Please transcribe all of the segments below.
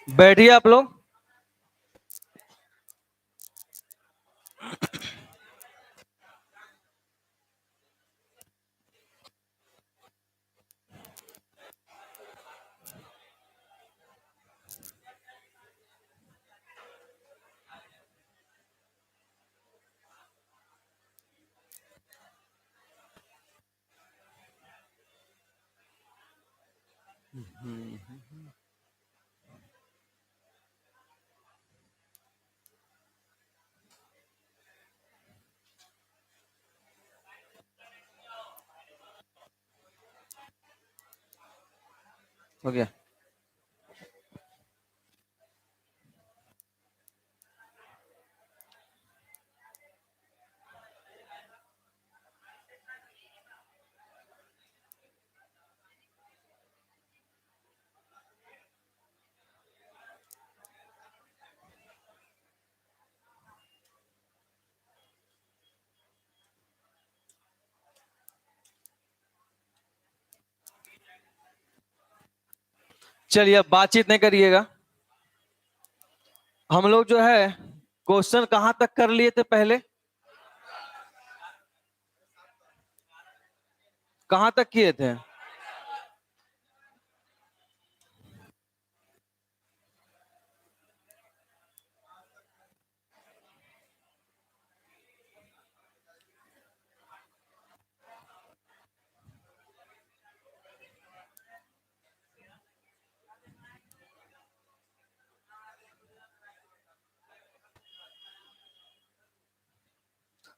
बैठिए आप लोग। हो गया। चलिए अब बातचीत नहीं करिएगा। हम लोग जो है क्वेश्चन कहां तक कर लिए थे पहले, कहां तक किए थे?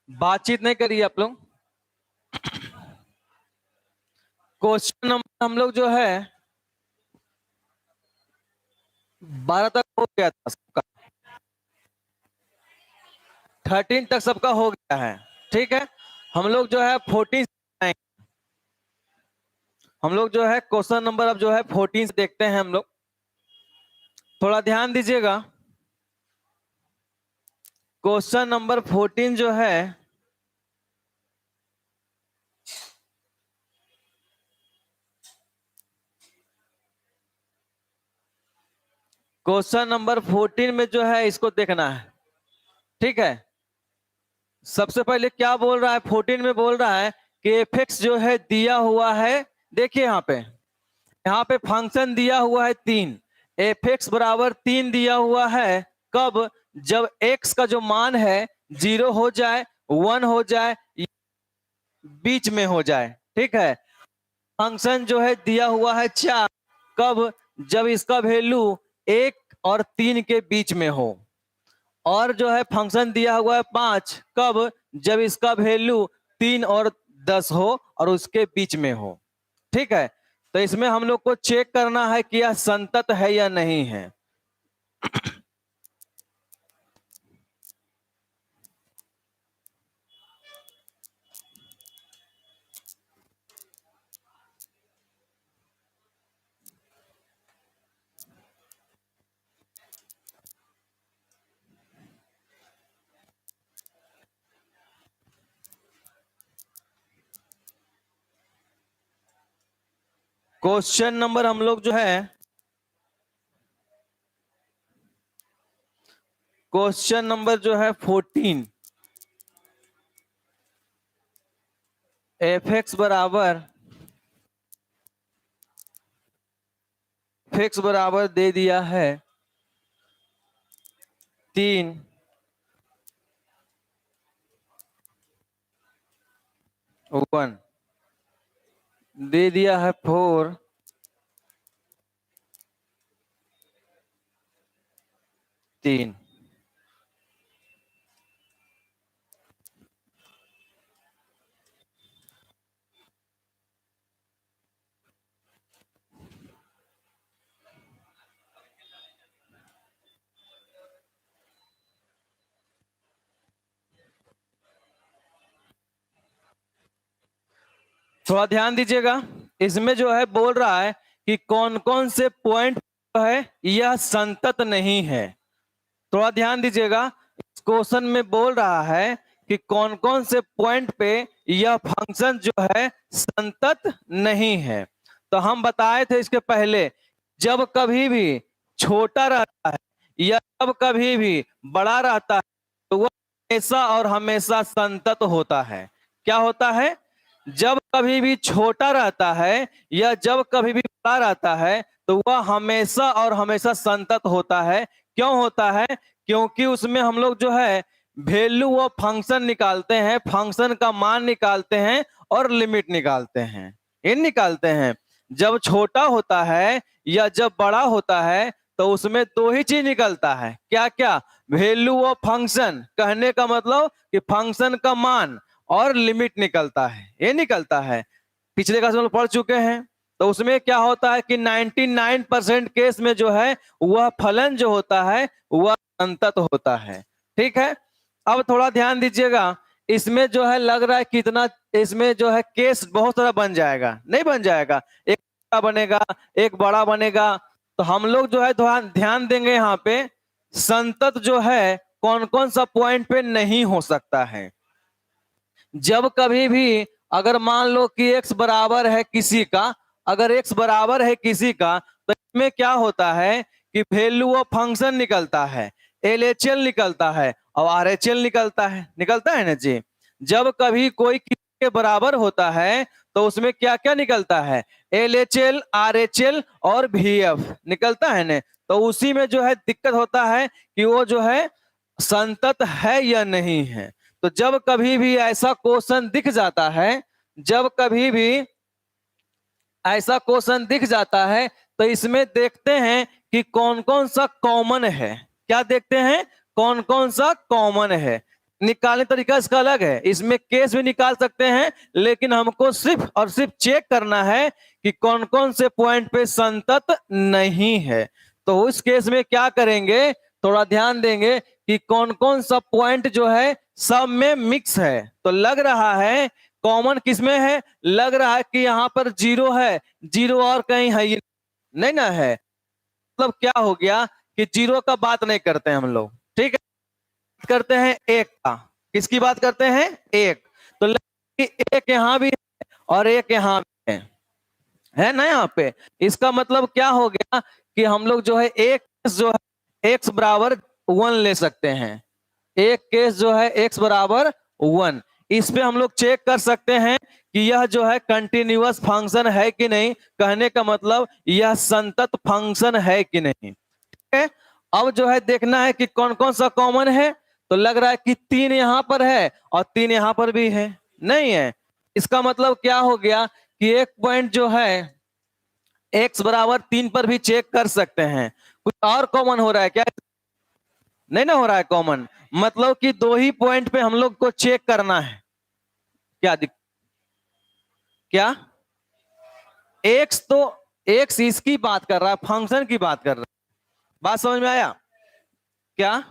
बातचीत नहीं करिए आप लोग। क्वेश्चन नंबर हम लोग जो है 12 तक हो गया था सबका, 13 तक सबका हो गया है। ठीक है, हम लोग जो है 14, हम लोग जो है क्वेश्चन नंबर अब जो है 14 से देखते हैं हम लोग। थोड़ा ध्यान दीजिएगा। क्वेश्चन नंबर 14 जो है क्वेश्चन नंबर 14 में जो है इसको देखना है। ठीक है, सबसे पहले क्या बोल रहा है? 14 में बोल रहा है कि एफ जो है दिया हुआ है। देखिए यहाँ पे फंक्शन दिया हुआ है 3, एफ बराबर 3 दिया हुआ है। कब? जब x का जो मान है 0 हो जाए, 1 हो जाए, बीच में हो जाए। ठीक है, फंक्शन जो है दिया हुआ है 4। कब? जब इसका वैल्यू 1 और 3 के बीच में हो। और जो है फंक्शन दिया हुआ है 5। कब? जब इसका वैल्यू 3 और 10 हो और उसके बीच में हो। ठीक है, तो इसमें हम लोग को चेक करना है कि यह संतत है या नहीं है। क्वेश्चन नंबर हम लोग जो है क्वेश्चन नंबर जो है 14, एफ बराबर दे दिया है 3, 1 दे दिया है 4, 3। थोड़ा ध्यान दीजिएगा, इसमें जो है बोल रहा है कि कौन कौन से पॉइंट है यह संतत नहीं है। थोड़ा ध्यान दीजिएगा, इस क्वेश्चन में बोल रहा है कि कौन कौन से पॉइंट पे यह फंक्शन जो है संतत नहीं है। तो हम बताए थे इसके पहले, जब कभी भी छोटा रहता है या जब कभी भी बड़ा रहता है तो वह हमेशा और हमेशा संतत होता है। क्या होता है? जब कभी भी छोटा रहता है या जब कभी भी बड़ा रहता है तो वह हमेशा और हमेशा संतत होता है। क्यों होता है? क्योंकि उसमें हम लोग जो है वैल्यू व फंक्शन निकालते हैं, फंक्शन का मान निकालते हैं और लिमिट निकालते हैं। ये निकालते हैं। जब छोटा होता है या जब बड़ा होता है तो उसमें दो ही चीज निकलता है। क्या क्या? वैल्यू व फंक्शन। कहने का मतलब कि फंक्शन का मान और लिमिट निकलता है, ये निकलता है। पिछले क्लास में हम पढ़ चुके हैं। तो उसमें क्या होता है कि 99% केस में जो है वह फलन जो होता है वह संतत होता है। ठीक है, अब थोड़ा ध्यान दीजिएगा। इसमें जो है लग रहा है कितना, इसमें जो है केस बहुत सारा बन जाएगा। नहीं बन जाएगा, एक छोटा बनेगा एक बड़ा बनेगा। तो हम लोग जो है ध्यान देंगे यहाँ पे संतत जो है कौन कौन सा पॉइंट पे नहीं हो सकता है। जब कभी भी अगर मान लो कि x बराबर है किसी का, अगर x बराबर है किसी का तो इसमें क्या होता है कि वैल्यू ऑफ फंक्शन निकलता है, LHL निकलता है और RHL निकलता है ना जी। जब कभी कोई किसी के बराबर होता है तो उसमें क्या क्या निकलता है? LHL, RHL और VF निकलता है ना। तो उसी में जो है दिक्कत होता है कि वो जो है संतत है या नहीं है। तो जब कभी भी ऐसा क्वेश्चन दिख जाता है, जब कभी भी ऐसा क्वेश्चन दिख जाता है तो इसमें देखते हैं कि कौन कौन सा कॉमन है। क्या देखते हैं? कौन कौन सा कॉमन है। निकालने तरीका इसका अलग है। इसमें केस भी निकाल सकते हैं लेकिन हमको सिर्फ और सिर्फ चेक करना है कि कौन कौन से पॉइंट पे संतत नहीं है। तो उस केस में क्या करेंगे, थोड़ा ध्यान देंगे कि कौन कौन सा पॉइंट जो है सब में मिक्स है। तो लग रहा है कॉमन किसमें है? लग रहा है कि यहाँ पर जीरो है, जीरो और कहीं है ही नहीं ना है। मतलब क्या हो गया कि जीरो का बात नहीं करते हैं हम लोग। ठीक है, करते हैं एक का। किसकी बात करते हैं? एक। तो लग कि एक यहाँ भी है और एक यहाँ भी है ना यहाँ पे। इसका मतलब क्या हो गया कि हम लोग जो है एक जो है x बराबर 1 ले सकते हैं। एक केस जो है x बराबर 1, इस पे हम लोग चेक कर सकते हैं कि यह जो है कंटिन्यूअस फंक्शन है कि नहीं। कहने का मतलब यह संतत फंक्शन है कि नहीं। ठीक है, अब जो है देखना है कि कौन कौन सा कॉमन है। तो लग रहा है कि 3 यहां पर है और 3 यहां पर भी है, नहीं है। इसका मतलब क्या हो गया कि एक पॉइंट जो है x बराबर 3 पर भी चेक कर सकते हैं। कुछ और कॉमन हो रहा है क्या? नहीं ना हो रहा है कॉमन। मतलब कि दो ही पॉइंट पे हम लोग को चेक करना है। क्या एक्स, तो एक्स इसकी बात कर रहा है, फंक्शन की बात कर रहा है। बात समझ में आया क्या?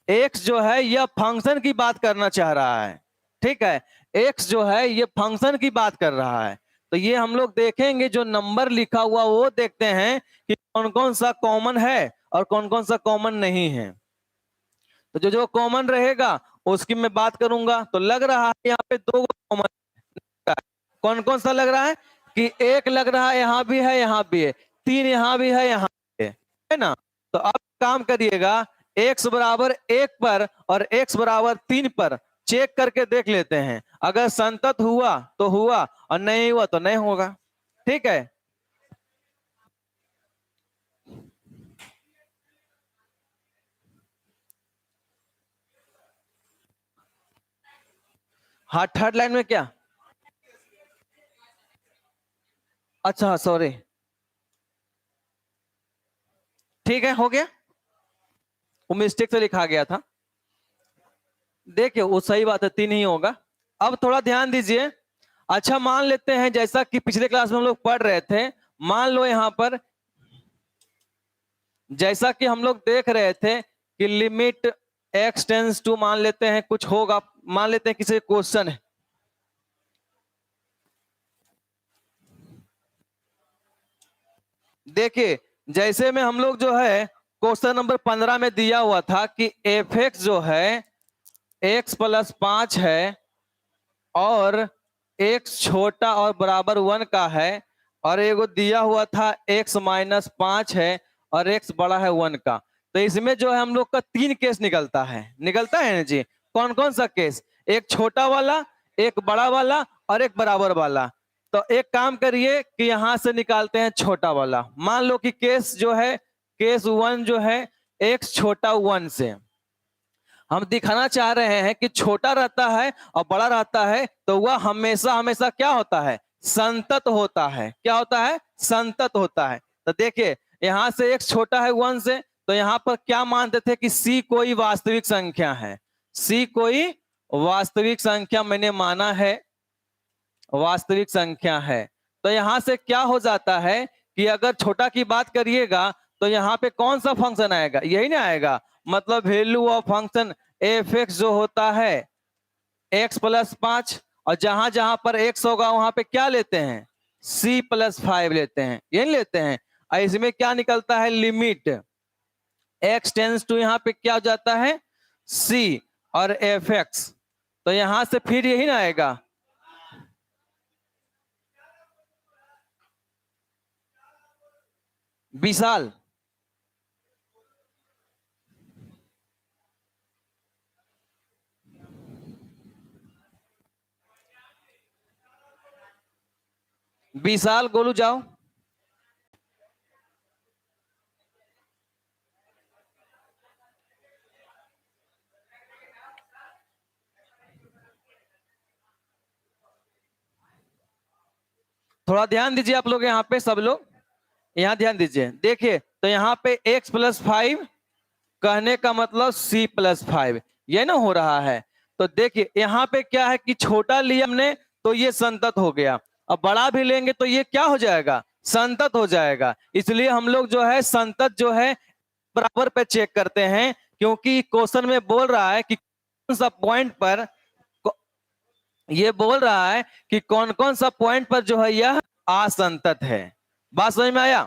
एक्स जो है यह फंक्शन की बात करना चाह रहा है। ठीक है, एक्स जो है ये फंक्शन की बात कर रहा है। तो ये हम लोग देखेंगे जो नंबर लिखा हुआ वो देखते हैं कि कौन कौन सा कॉमन है और कौन कौन सा कॉमन नहीं है। तो जो जो कॉमन रहेगा उसकी मैं बात करूंगा। तो लग रहा है यहाँ पे दो कॉमन। कौन कौन सा लग रहा है कि एक लग रहा है यहाँ भी है यहाँ भी है, 3 यहाँ भी है यहाँ भी है ना। तो अब काम करिएगा x बराबर 1 पर और x बराबर 3 पर चेक करके देख लेते हैं। अगर संतत हुआ तो हुआ और नहीं हुआ तो नहीं होगा। ठीक है, हाँ थर्ड लाइन में क्या? अच्छा सॉरी, ठीक है हो गया, वो मिस्टेक से लिखा गया था। देखिए वो सही बात है, 3 ही होगा। अब थोड़ा ध्यान दीजिए। अच्छा मान लेते हैं जैसा कि पिछले क्लास में हम लोग पढ़ रहे थे, मान लो यहां पर जैसा कि हम लोग देख रहे थे कि लिमिट x टेंस टू, मान लेते हैं कुछ होगा, मान लेते हैं किसी क्वेश्चन है। देखिए जैसे में हम लोग जो है क्वेश्चन नंबर 15 में दिया हुआ था कि f(x) जो है x + 5 है और x छोटा और बराबर 1 का है, और एगो दिया हुआ था x - 5 है और x बड़ा है 1 का। तो इसमें जो है हम लोग का 3 केस निकलता है ना जी। कौन कौन सा केस? एक छोटा वाला, एक बड़ा वाला और एक बराबर वाला। तो एक काम करिए कि यहां से निकालते हैं छोटा वाला। मान लो कि केस जो है, केस 1 जो है x छोटा 1 से, हम दिखाना चाह रहे हैं कि छोटा रहता है और बड़ा रहता है तो वह हमेशा हमेशा क्या होता है? संतत होता है। क्या होता है? संतत होता है। तो देखिए यहां से x छोटा है 1 से, तो यहां पर क्या मानते थे कि c कोई वास्तविक संख्या है। c कोई वास्तविक संख्या मैंने माना है, वास्तविक संख्या है। तो यहां से क्या हो जाता है कि अगर छोटा की बात करिएगा तो यहाँ पे कौन सा फंक्शन आएगा? यही ना आएगा, मतलब value of function F x जो होता है x प्लस 5, और जहां जहां पर x होगा वहां पे क्या लेते हैं? c प्लस 5 लेते हैं, यही लेते हैं। और इसमें क्या निकलता है? लिमिट x टेंस टू यहाँ पे क्या हो जाता है? c और एफ एक्स। तो यहां से फिर यही ना आएगा, विशाल। विशाल गोलू जाओ। थोड़ा ध्यान दीजिए आप लोग, यहाँ पे सब लोग यहाँ ध्यान दीजिए। देखिए तो यहाँ पे x प्लस 5 कहने का मतलब c प्लस 5, ये ना हो रहा है। तो देखिए यहाँ पे क्या है कि छोटा लिया हमने तो ये संतत हो गया, अब बड़ा भी लेंगे तो ये क्या हो जाएगा? संतत हो जाएगा। इसलिए हम लोग जो है संतत जो है बराबर पे चेक करते हैं, क्योंकि क्वेश्चन में बोल रहा है कि कौन सा पॉइंट पर, ये बोल रहा है कि कौन कौन सा पॉइंट पर जो है यह असंतत है। बात समझ में आया?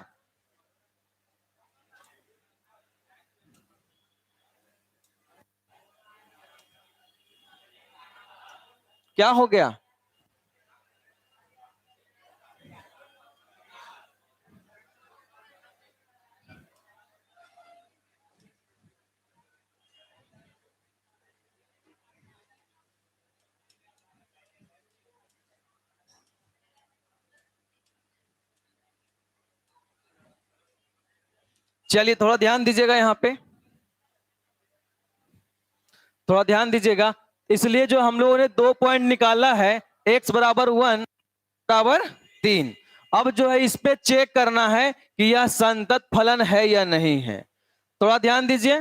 क्या हो गया? चलिए थोड़ा ध्यान दीजिएगा, यहाँ पे थोड़ा ध्यान दीजिएगा। इसलिए जो हम लोगों ने 2 पॉइंट निकाला है, x बराबर 1 बराबर 3। अब जो है इस पे चेक करना है कि यह संतत फलन है या नहीं है। थोड़ा ध्यान दीजिए।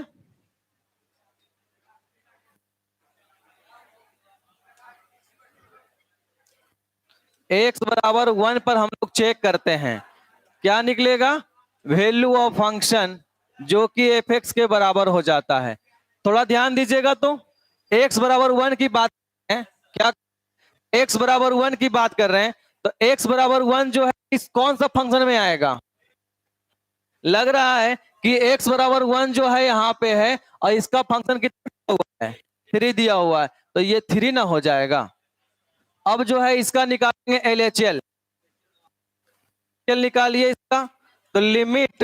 x बराबर 1 पर हम लोग चेक करते हैं, क्या निकलेगा? वैल्यू ऑफ फंक्शन जो कि एफ एक्स के बराबर हो जाता है। थोड़ा ध्यान दीजिएगा। तो x बराबर 1 की बात कर रहे हैं, क्या x बराबर 1 की बात कर रहे हैं, तो x बराबर 1 जो है इस कौन सा फंक्शन में आएगा? लग रहा है कि x बराबर 1 जो है यहाँ पे है और इसका फंक्शन कितना दिया हुआ है? 3 दिया हुआ है, तो ये 3 ना हो जाएगा। अब जो है इसका निकालेंगे LHL। निकालिए इसका, तो limit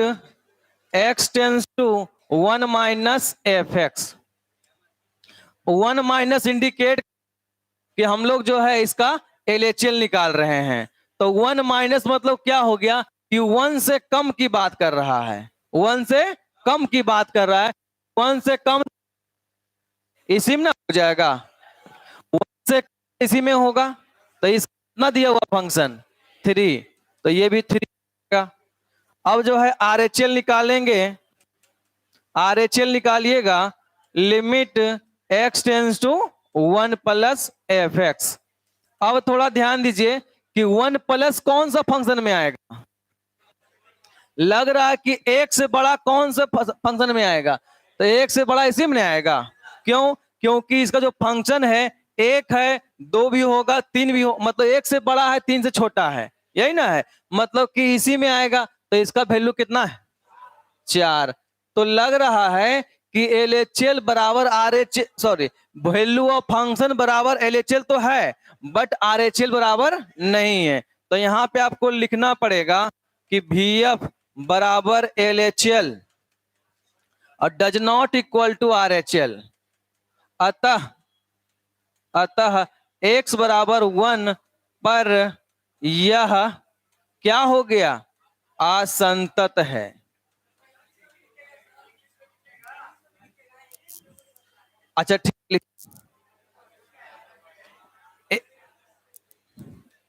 x tends to 1 minus F X. 1 minus indicate कि हम लोग जो है इसका LHL निकाल रहे हैं। तो 1 माइनस मतलब क्या हो गया कि 1 से कम की बात कर रहा है, 1 से कम की बात कर रहा है। 1 से कम इसी में ना हो जाएगा, 1 से इसी में होगा। तो इसका दिया हुआ फंक्शन 3, तो ये भी 3 का। अब जो है RHL निकालेंगे, RHL निकालिएगा, limit x tends to 1 plus F X. अब थोड़ा ध्यान दीजिए कि 1 प्लस कौन सा फंक्शन में आएगा? लग रहा है कि 1 से बड़ा कौन सा फंक्शन में आएगा? तो 1 से बड़ा इसी में आएगा। क्यों? क्योंकि इसका जो फंक्शन है 1 है, 2 भी होगा, 3 भी हो, मतलब 1 से बड़ा है, 3 से छोटा है, यही ना है, मतलब कि इसी में आएगा। तो इसका वैल्यू कितना है? 4। तो लग रहा है कि LHL बराबर RH, sorry, value of function बराबर LHL तो है, बट RHL बराबर नहीं है। तो यहाँ पे आपको लिखना पड़ेगा कि VF बराबर LHL और does not equal to RHL। अतः अतः x बराबर 1 पर यह क्या हो गया, असंतत है। अच्छा ठीक,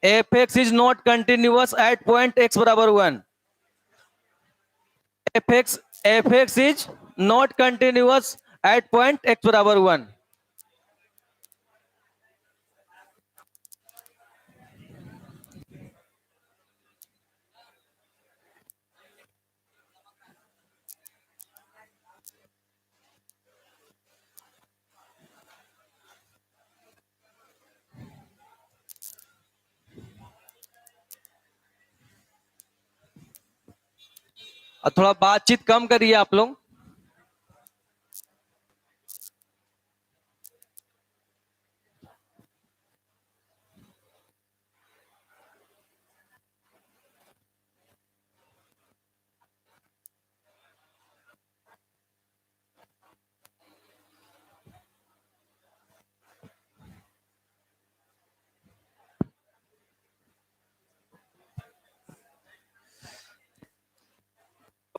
fx is not continuous at point x बराबर 1। fx is not continuous at point x बराबर 1। और थोड़ा बातचीत कम करिए आप लोग।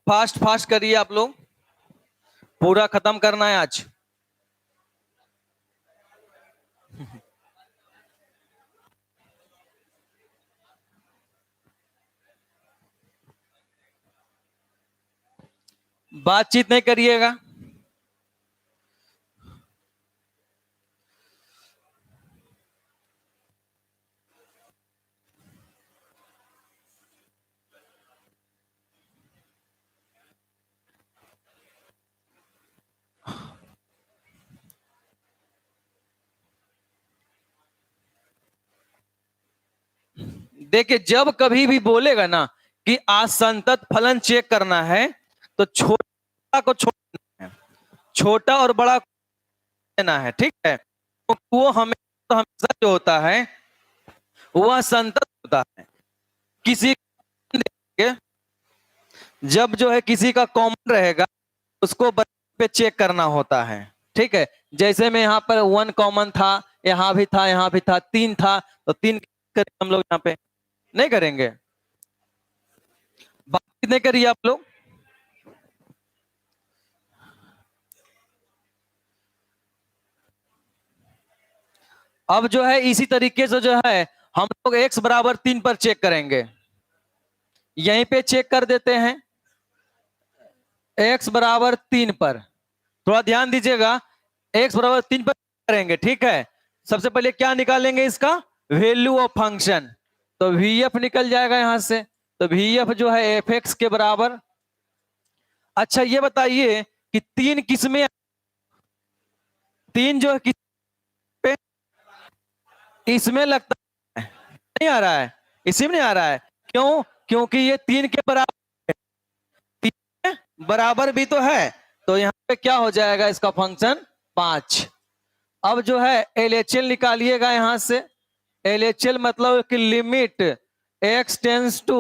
फास्ट फास्ट करिए आप लोग, पूरा खत्म करना है आज। बातचीत नहीं करिएगा। देखिए जब कभी भी बोलेगा ना कि असंतत फलन चेक करना है, तो छोटा को छोड़ना है, छोटा और बड़ा को लेना है, ठीक है। तो वो हमेशा जो होता है वो असंतत होता है। किसी जब जो है किसी का कॉमन रहेगा उसको पे चेक करना होता है, ठीक है। जैसे में यहाँ पर 1 कॉमन था, यहाँ भी था, यहाँ भी था, 3 था, तो 3 हम लोग यहाँ पे नहीं करेंगे। बात कितने करिए आप लोग। अब जो है इसी तरीके से जो है हम लोग x बराबर 3 पर चेक करेंगे। यहीं पे चेक कर देते हैं x बराबर 3 पर। थोड़ा ध्यान दीजिएगा, x बराबर 3 पर करेंगे, ठीक है। सबसे पहले क्या निकालेंगे, इसका वैल्यू ऑफ फंक्शन। तो vf निकल जाएगा यहां से, तो vf जो है fx के बराबर। अच्छा ये बताइए कि 3 किसमें, 3 जो है किस पे, इसमें लगता है, नहीं आ रहा है, इसी में नहीं आ रहा है। क्यों? क्योंकि ये 3 के बराबर, 3 बराबर भी तो है, तो यहाँ पे क्या हो जाएगा इसका फंक्शन 5। अब जो है LHL निकालिएगा यहां से। LHL मतलब कि limit x tends to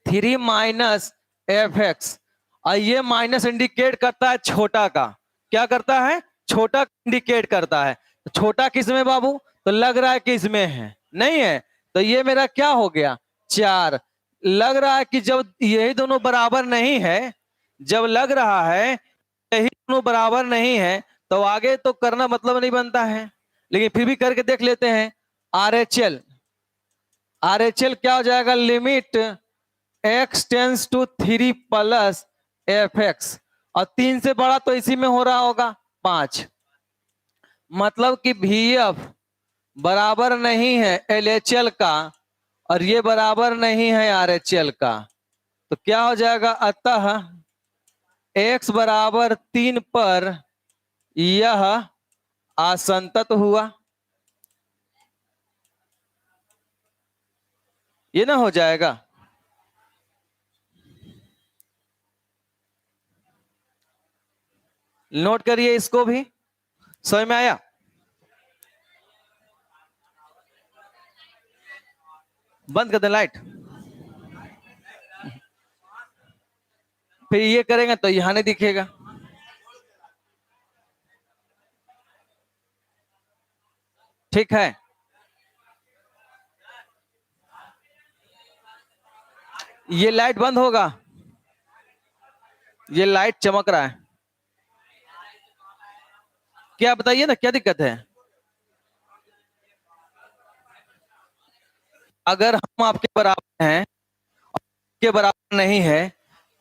3 minus fx, और ये माइनस इंडिकेट करता है छोटा का। क्या करता है? छोटा इंडिकेट करता है। तो छोटा किस में बाबू? तो लग रहा है कि इसमें है, नहीं है, तो ये मेरा क्या हो गया 4। लग रहा है कि जब यही दोनों बराबर नहीं है, जब लग रहा है यही दोनों बराबर नहीं है, तो आगे तो करना मतलब नहीं बनता है, लेकिन फिर भी करके देख लेते हैं। RHL, RHL क्या हो जाएगा, limit x tends to 3 plus fx, और 3 से बड़ा तो इसी में हो रहा होगा 5। मतलब कि vf बराबर नहीं है LHL का, और ये बराबर नहीं है RHL का। तो क्या हो जाएगा, अतः x बराबर 3 पर यह असंतत हुआ। ये ना हो जाएगा। नोट करिए इसको भी, समझ में आया? बंद कर दे लाइट। फिर ये करेंगे तो यहां नहीं दिखेगा। ठीक है, ये लाइट बंद होगा, ये लाइट चमक रहा है, क्या बताइए ना क्या दिक्कत है? अगर हम आपके बराबर हैं, के बराबर नहीं है,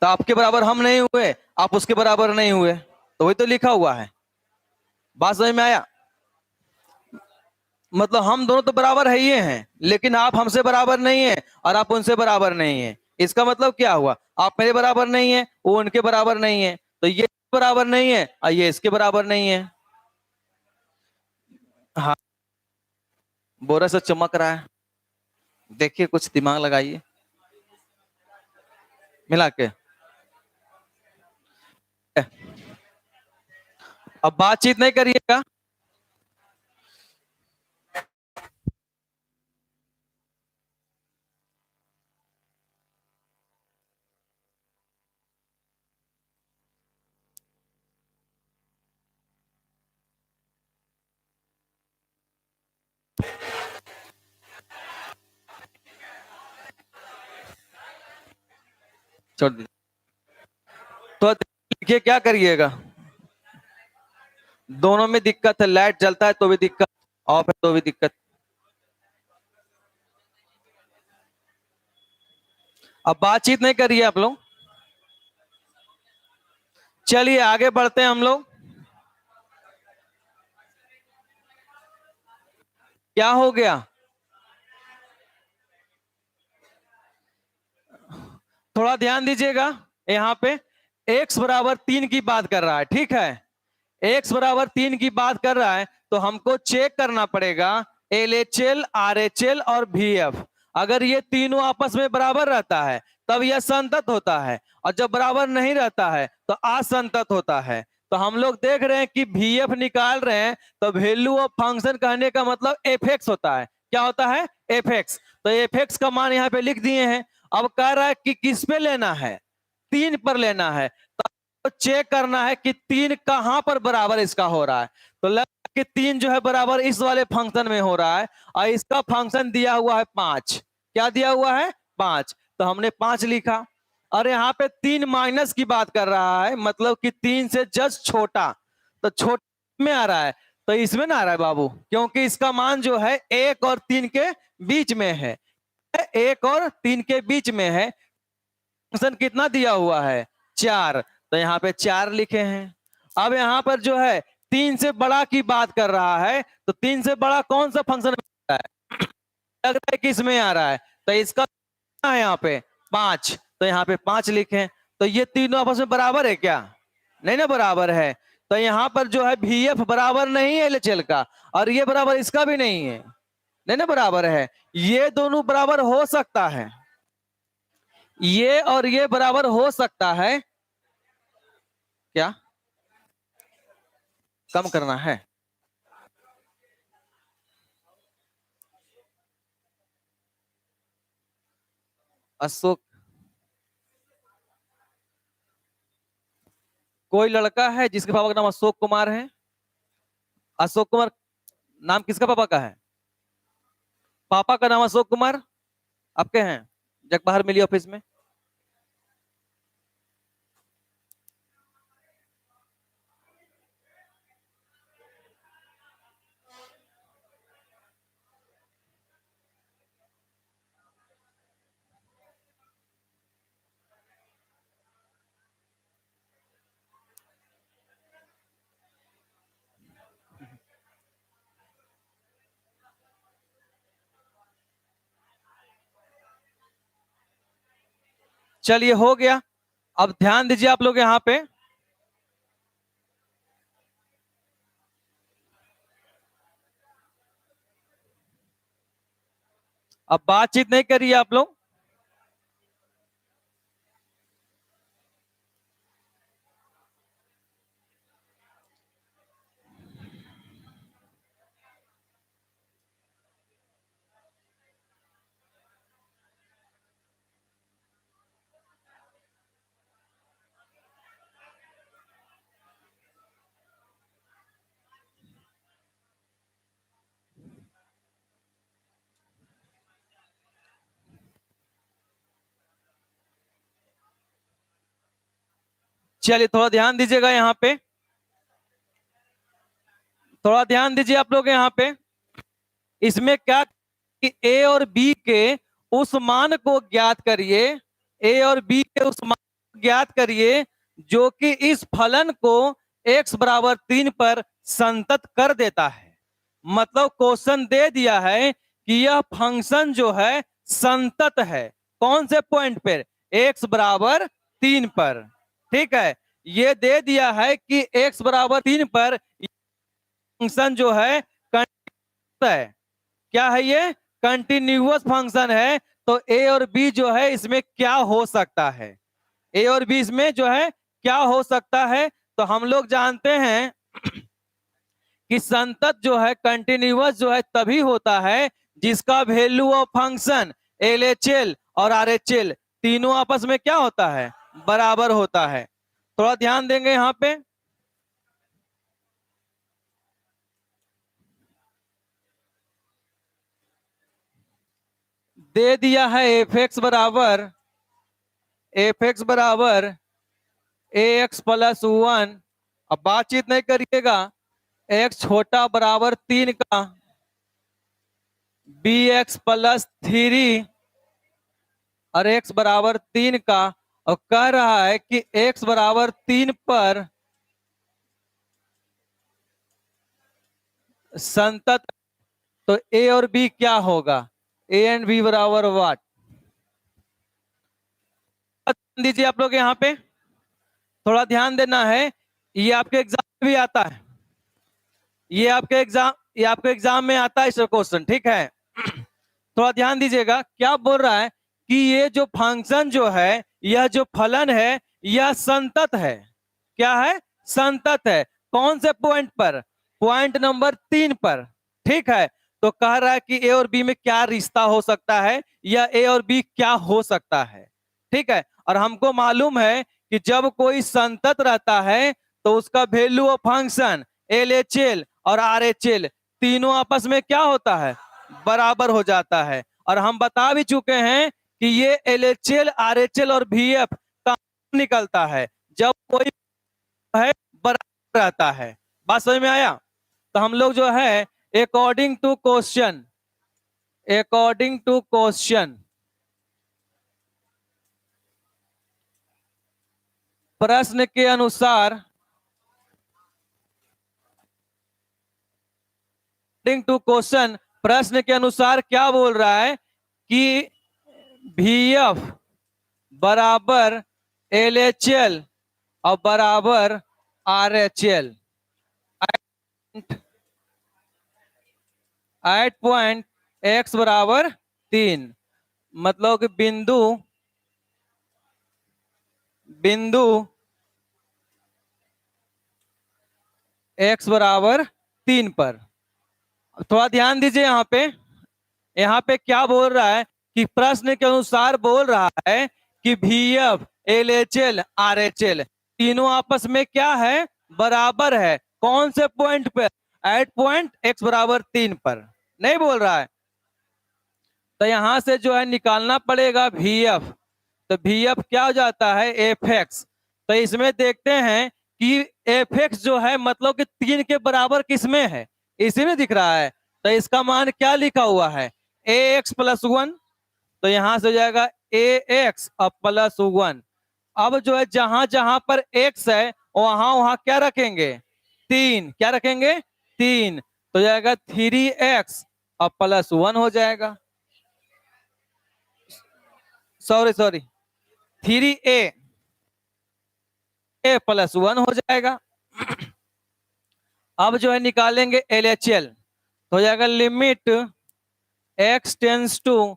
तो आपके बराबर हम नहीं हुए, आप उसके बराबर नहीं हुए, तो वही तो लिखा हुआ है। बात समझ में आया? मतलब हम दोनों तो बराबर है ही हैं, लेकिन आप हमसे बराबर नहीं है और आप उनसे बराबर नहीं है। इसका मतलब क्या हुआ? आप मेरे बराबर नहीं है, वो उनके बराबर नहीं है, तो ये बराबर नहीं है और ये इसके बराबर नहीं है। हाँ, बोरा से चमक रहा है, देखिए कुछ दिमाग लगाइए मिला के। अब बातचीत नहीं करिएगा। छोड़ दीजिए, तो देखिए क्या करिएगा, दोनों में दिक्कत है, लाइट जलता है तो भी दिक्कत, ऑफ है तो भी दिक्कत। अब बातचीत नहीं करिए आप लोग, चलिए आगे बढ़ते हैं हम लोग। क्या हो गया? थोड़ा ध्यान दीजिएगा, यहाँ पे x बराबर 3 की बात कर रहा है, ठीक है, x बराबर 3 की बात कर रहा है, तो हमको चेक करना पड़ेगा LHL, RHL और VF। अगर ये तीनों आपस में बराबर रहता है तब यह संतत होता है, और जब बराबर नहीं रहता है तो असंतत होता है। तो हम लोग देख रहे हैं कि VF निकाल रहे हैं, तो वैल्यू ऑफ फंक्शन कहने का मतलब fx होता है। क्या होता है? fx। तो fx का मान यहाँ पे लिख दिए हैं। अब कह रहा है कि किस पे लेना है? 3 पर लेना है, तो चेक करना है कि 3 कहां पर बराबर इसका हो रहा है। तो लग कि 3 जो है बराबर इस वाले फंक्शन में हो रहा है, और इसका फंक्शन दिया हुआ है 5। क्या दिया हुआ है? 5। तो हमने 5 लिखा। और यहाँ पे 3 माइनस की बात कर रहा है, मतलब कि 3 से जस्ट छोटा, तो छोटे में आ रहा है, तो इसमें ना आ रहा है बाबू, क्योंकि इसका मान जो है 1 और 3 के बीच में है, 1 और 3 के बीच में है। फंक्शन कितना दिया हुआ है? 4। तो यहाँ पे 4 लिखे हैं। अब यहाँ पर जो है 3 से बड़ा की बात कर रहा है, तो 3 से बड़ा कौन सा फंक्शन में आ रहा है? लग रहा है कि इसमें आ रहा है, तो इसका है यहाँ पे 5, तो यहाँ पे 5 लिखे। तो ये तीनों आपस में बराबर है क्या? नहीं ना बराबर है। तो यहाँ पर जो है VF बराबर नहीं है LHL का, और ये बराबर इसका भी नहीं है, नहीं ना बराबर है। ये दोनों बराबर हो सकता है, ये और ये बराबर हो सकता है। क्या कम करना है? अशोक, कोई लड़का है जिसके पापा का नाम अशोक कुमार है? अशोक कुमार नाम किसका पापा का है? पापा का नाम अशोक कुमार आपके हैं? जग बाहर मिली ऑफिस में। चलिए हो गया। अब ध्यान दीजिए आप लोग यहाँ पे, अब बातचीत नहीं करिए आप लोग। चलिए थोड़ा ध्यान दीजिएगा यहाँ पे, थोड़ा ध्यान दीजिए आप लोग यहाँ पे। इसमें क्या कि ए और बी के उस मान को ज्ञात करिए, ए और बी के उस मान को ज्ञात करिए जो कि इस फलन को x बराबर 3 पर संतत कर देता है। मतलब क्वेश्चन दे दिया है कि यह फंक्शन जो है संतत है, कौन से पॉइंट पर, x बराबर 3 पर। ठीक है, ये दे दिया है कि x बराबर 3 पर फंक्शन जो है है, क्या है ये, कंटिन्यूअस फंक्शन है। तो ए और बी जो है इसमें क्या हो सकता है, ए और बी इसमें जो है क्या हो सकता है। तो हम लोग जानते हैं कि संतत जो है, कंटिन्यूअस जो है तभी होता है जिसका वैल्यू ऑफ फंक्शन LHL और RHL तीनों आपस में क्या होता है, बराबर होता है। थोड़ा ध्यान देंगे यहाँ पे। दे दिया है एफ एक्स बराबर AX प्लस 1। अब बातचीत नहीं करिएगा, x छोटा बराबर 3 का BX प्लस 3 और x बराबर 3 का, और कह रहा है कि x बराबर 3 पर संतत। तो a और b क्या होगा, a एंड b बराबर व्हाट, दीजिए आप लोग यहाँ पे, थोड़ा ध्यान देना है। ये आपके एग्जाम में भी आता है, ये आपके एग्जाम में आता है सर क्वेश्चन। ठीक है, थोड़ा ध्यान दीजिएगा। क्या बोल रहा है कि ये जो फंक्शन जो है, यह जो फलन है यह संतत है। क्या है, संतत है। कौन से पॉइंट पर, पॉइंट नंबर 3 पर। ठीक है, तो कह रहा है कि ए और बी में क्या रिश्ता हो सकता है, या ए और बी क्या हो सकता है। ठीक है, और हमको मालूम है कि जब कोई संतत रहता है तो उसका वैल्यू ऑफ फंक्शन LHL और RHL तीनों आपस में क्या होता है, बराबर हो जाता है। और हम बता भी चुके हैं कि ये LHL RHL और VF कहाँ निकलता है, जब कोई है बराबर रहता है। बात समझ में आया। तो हम लोग जो है अकॉर्डिंग टू क्वेश्चन प्रश्न के अनुसार, अकॉर्डिंग टू क्वेश्चन प्रश्न के अनुसार क्या बोल रहा है कि VF बराबर LHL और बराबर RHL एट पॉइंट x बराबर 3। मतलब कि बिंदु x बराबर 3 पर। थोड़ा ध्यान दीजिए यहाँ पे क्या बोल रहा है कि प्रश्न के अनुसार बोल रहा है कि VF LHL RHL तीनों आपस में क्या है, बराबर है। कौन से पॉइंट पर, एट पॉइंट x बराबर 3 पर नहीं बोल रहा है। तो यहां से जो है निकालना पड़ेगा VF। तो VF क्या हो जाता है, FX। तो इसमें देखते हैं कि FX जो है मतलब कि 3 के बराबर किसमें है, इसी में दिख रहा है। तो इसका मान क्या लिखा हुआ है, AX प्लस 1। तो यहां से हो जाएगा AX और प्लस 1। अब जो है जहां जहां पर x है वहां वहां क्या रखेंगे, 3। क्या रखेंगे, 3। तो जाएगा 3x और प्लस 1 हो जाएगा, सॉरी 3a प्लस 1 हो जाएगा। अब जो है निकालेंगे LHL। तो हो जाएगा limit x tends to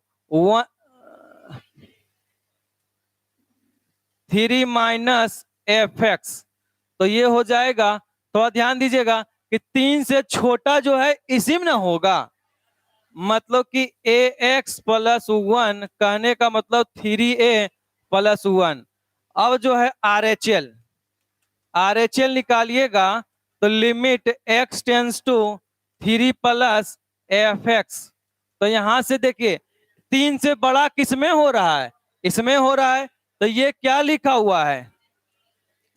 3 minus FX। तो ये हो जाएगा, थोड़ा ध्यान दीजिएगा कि 3 से छोटा जो है इसी में ना होगा। मतलब कि AX प्लस 1 कहने का मतलब 3a प्लस 1। अब जो है RHL निकालिएगा। तो limit x tends to 3 plus FX। तो यहां से देखिए 3 से बड़ा किसमें हो रहा है, इसमें हो रहा है। तो ये क्या लिखा हुआ है,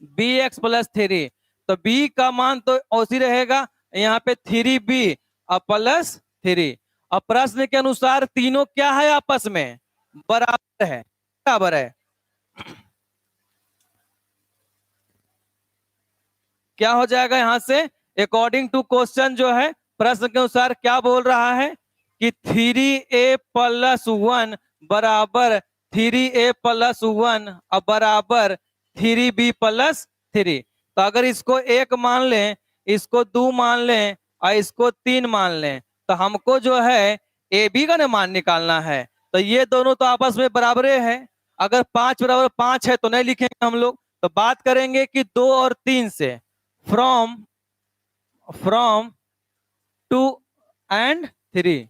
बी एक्स प्लस 3, तो बी का मान तो उसी रहेगा, यहाँ पे 3b और प्लस 3। अब प्रश्न के अनुसार तीनों क्या है आपस में, बराबर है, बराबर है। क्या हो जाएगा यहां से, अकॉर्डिंग टू क्वेश्चन जो है प्रश्न के अनुसार क्या बोल रहा है कि 3a प्लस 1 बराबर 3a प्लस 1 अब बराबर 3b प्लस 3। तो अगर इसको एक मान लें, इसको 2 मान लें और इसको 3 मान लें, तो हमको जो है ए बी का मान निकालना है। तो ये दोनों तो आपस में बराबरे है, अगर 5 बराबर 5 है तो नहीं लिखेंगे हम लोग, तो बात करेंगे कि 2 और 3 से, फ्रॉम फ्रॉम 2 एंड 3,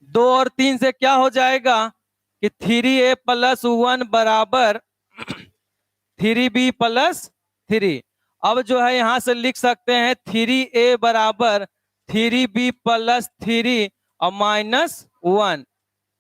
2 और 3 से क्या हो जाएगा कि 3a प्लस 1 बराबर 3b प्लस 3। अब जो है यहां से लिख सकते हैं 3a बराबर 3b प्लस 3 और माइनस 1,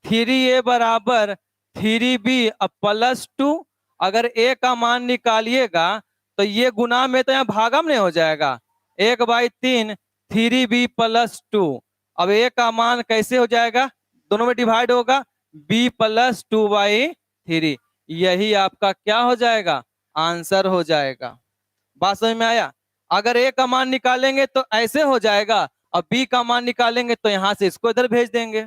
3a बराबर 3b प्लस 2। अगर a का मान निकालिएगा तो ये गुना में तो यहाँ भागा में नहीं हो जाएगा, 1/3 3b प्लस 2। अब a का मान कैसे हो जाएगा, दोनों में डिवाइड होगा, b प्लस 2/3। यही आपका क्या हो जाएगा, आंसर हो जाएगा। बात समझ में आया। अगर a का मान निकालेंगे तो ऐसे हो जाएगा, और b का मान निकालेंगे तो यहां से इसको इधर भेज देंगे।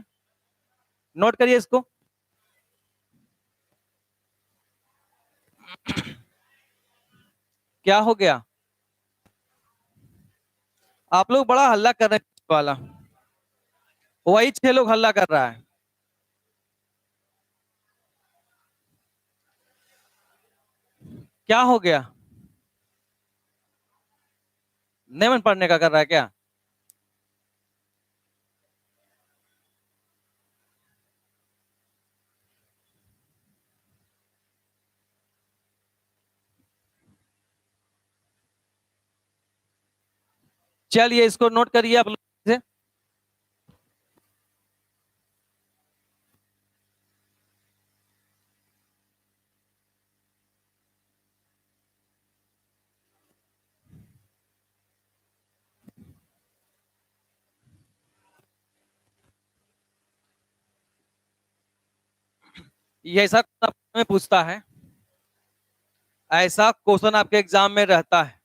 नोट करिए इसको। क्या हो गया, आप लोग बड़ा हल्ला कर रहे हैं वाला, वही 6 लोग हल्ला कर रहा है। क्या हो गया, नहीं मन पढ़ने का कर रहा है क्या? चलिए इसको नोट करिए आप लोग से। ये ऐसा क्वेश्चन में पूछता है, ऐसा क्वेश्चन आपके एग्जाम में रहता है।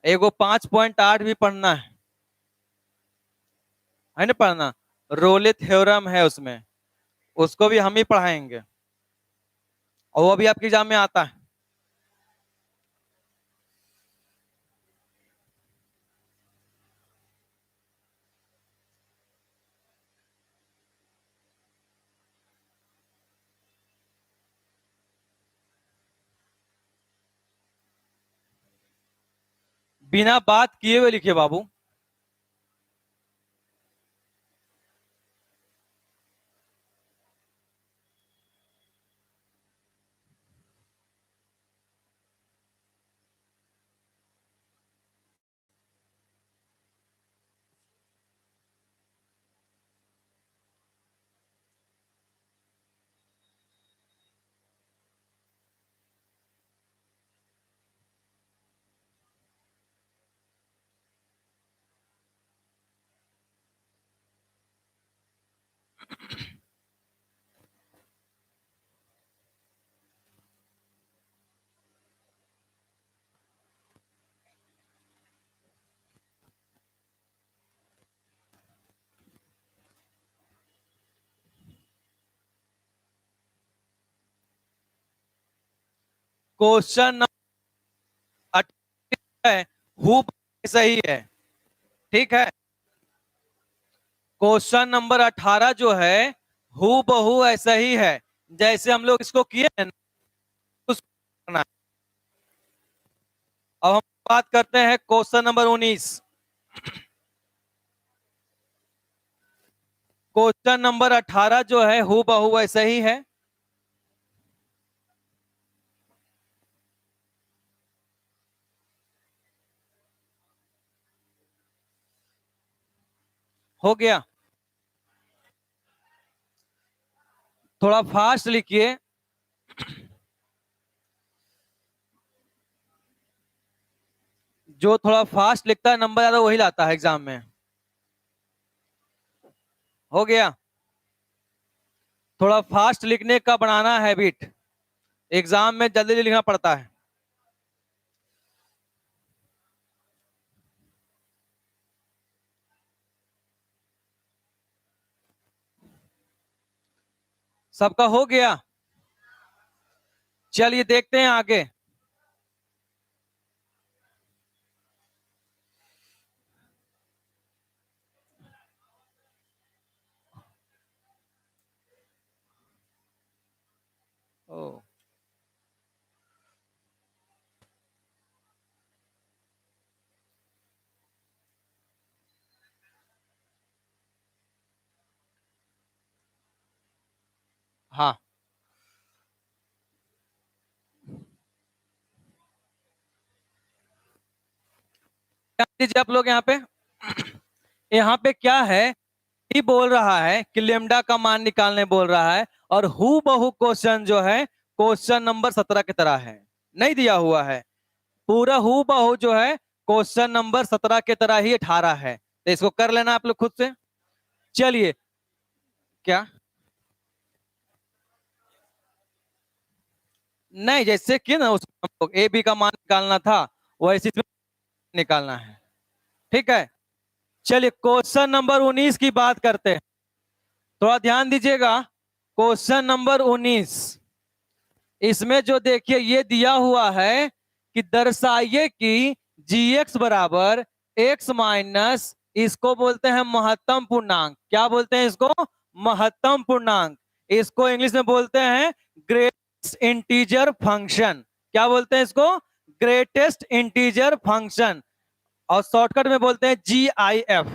एगो 5.8 भी पढ़ना है ना पढ़ना, रोले थ्योरम है उसमें, उसको भी हम ही पढ़ाएंगे, और वो भी आपके एग्जाम में आता है। बिना बात किए हुए लिखिए बाबू। क्वेश्चन है, हु सही है, ठीक है। क्वेश्चन नंबर 18 जो है हु बहू ऐसा ही है, जैसे हम लोग इसको किए हैं उसको करना है। अब हम बात करते हैं क्वेश्चन नंबर 19। क्वेश्चन नंबर 18 जो है हु बहू ऐसा ही है। हो गया, थोड़ा फास्ट लिखिए। जो थोड़ा फास्ट लिखता है नंबर ज्यादा वही लाता है एग्जाम में। हो गया। थोड़ा फास्ट लिखने का बनाना हैबिट, एग्जाम में जल्दी जल्दी लिखना पड़ता है। सबका हो गया। चलिए देखते हैं आगे। ओ हाँ, ध्यान दीजिए आप लोग यहाँ पे। यहाँ पे क्या है, ये बोल रहा है कि लेमडा का मान निकालने बोल रहा है, और हु बहु क्वेश्चन जो है क्वेश्चन नंबर 17 की तरह है, नहीं दिया हुआ है। पूरा हु बहु जो है क्वेश्चन नंबर 17 के तरह ही 18 है, तो इसको कर लेना आप लोग खुद से। चलिए, क्या नहीं, जैसे कि ना उसको हम लोग ए बी का मान निकालना था, वैसे इसमें निकालना है। ठीक है, चलिए क्वेश्चन नंबर 19 की बात करते हैं। थोड़ा ध्यान दीजिएगा। क्वेश्चन नंबर 19, इसमें जो देखिए ये दिया हुआ है कि दर्शाइए कि gx बराबर x माइनस, इसको बोलते हैं महत्तम पूर्णांक। क्या बोलते हैं इसको? महत्तम पूर्णांक। इसको इंग्लिश में बोलते हैं ग्रेटेस्ट इंटीजर फंक्शन। क्या बोलते हैं इसको? ग्रेटेस्ट इंटीजर फंक्शन, और शॉर्टकट में बोलते हैं GIF।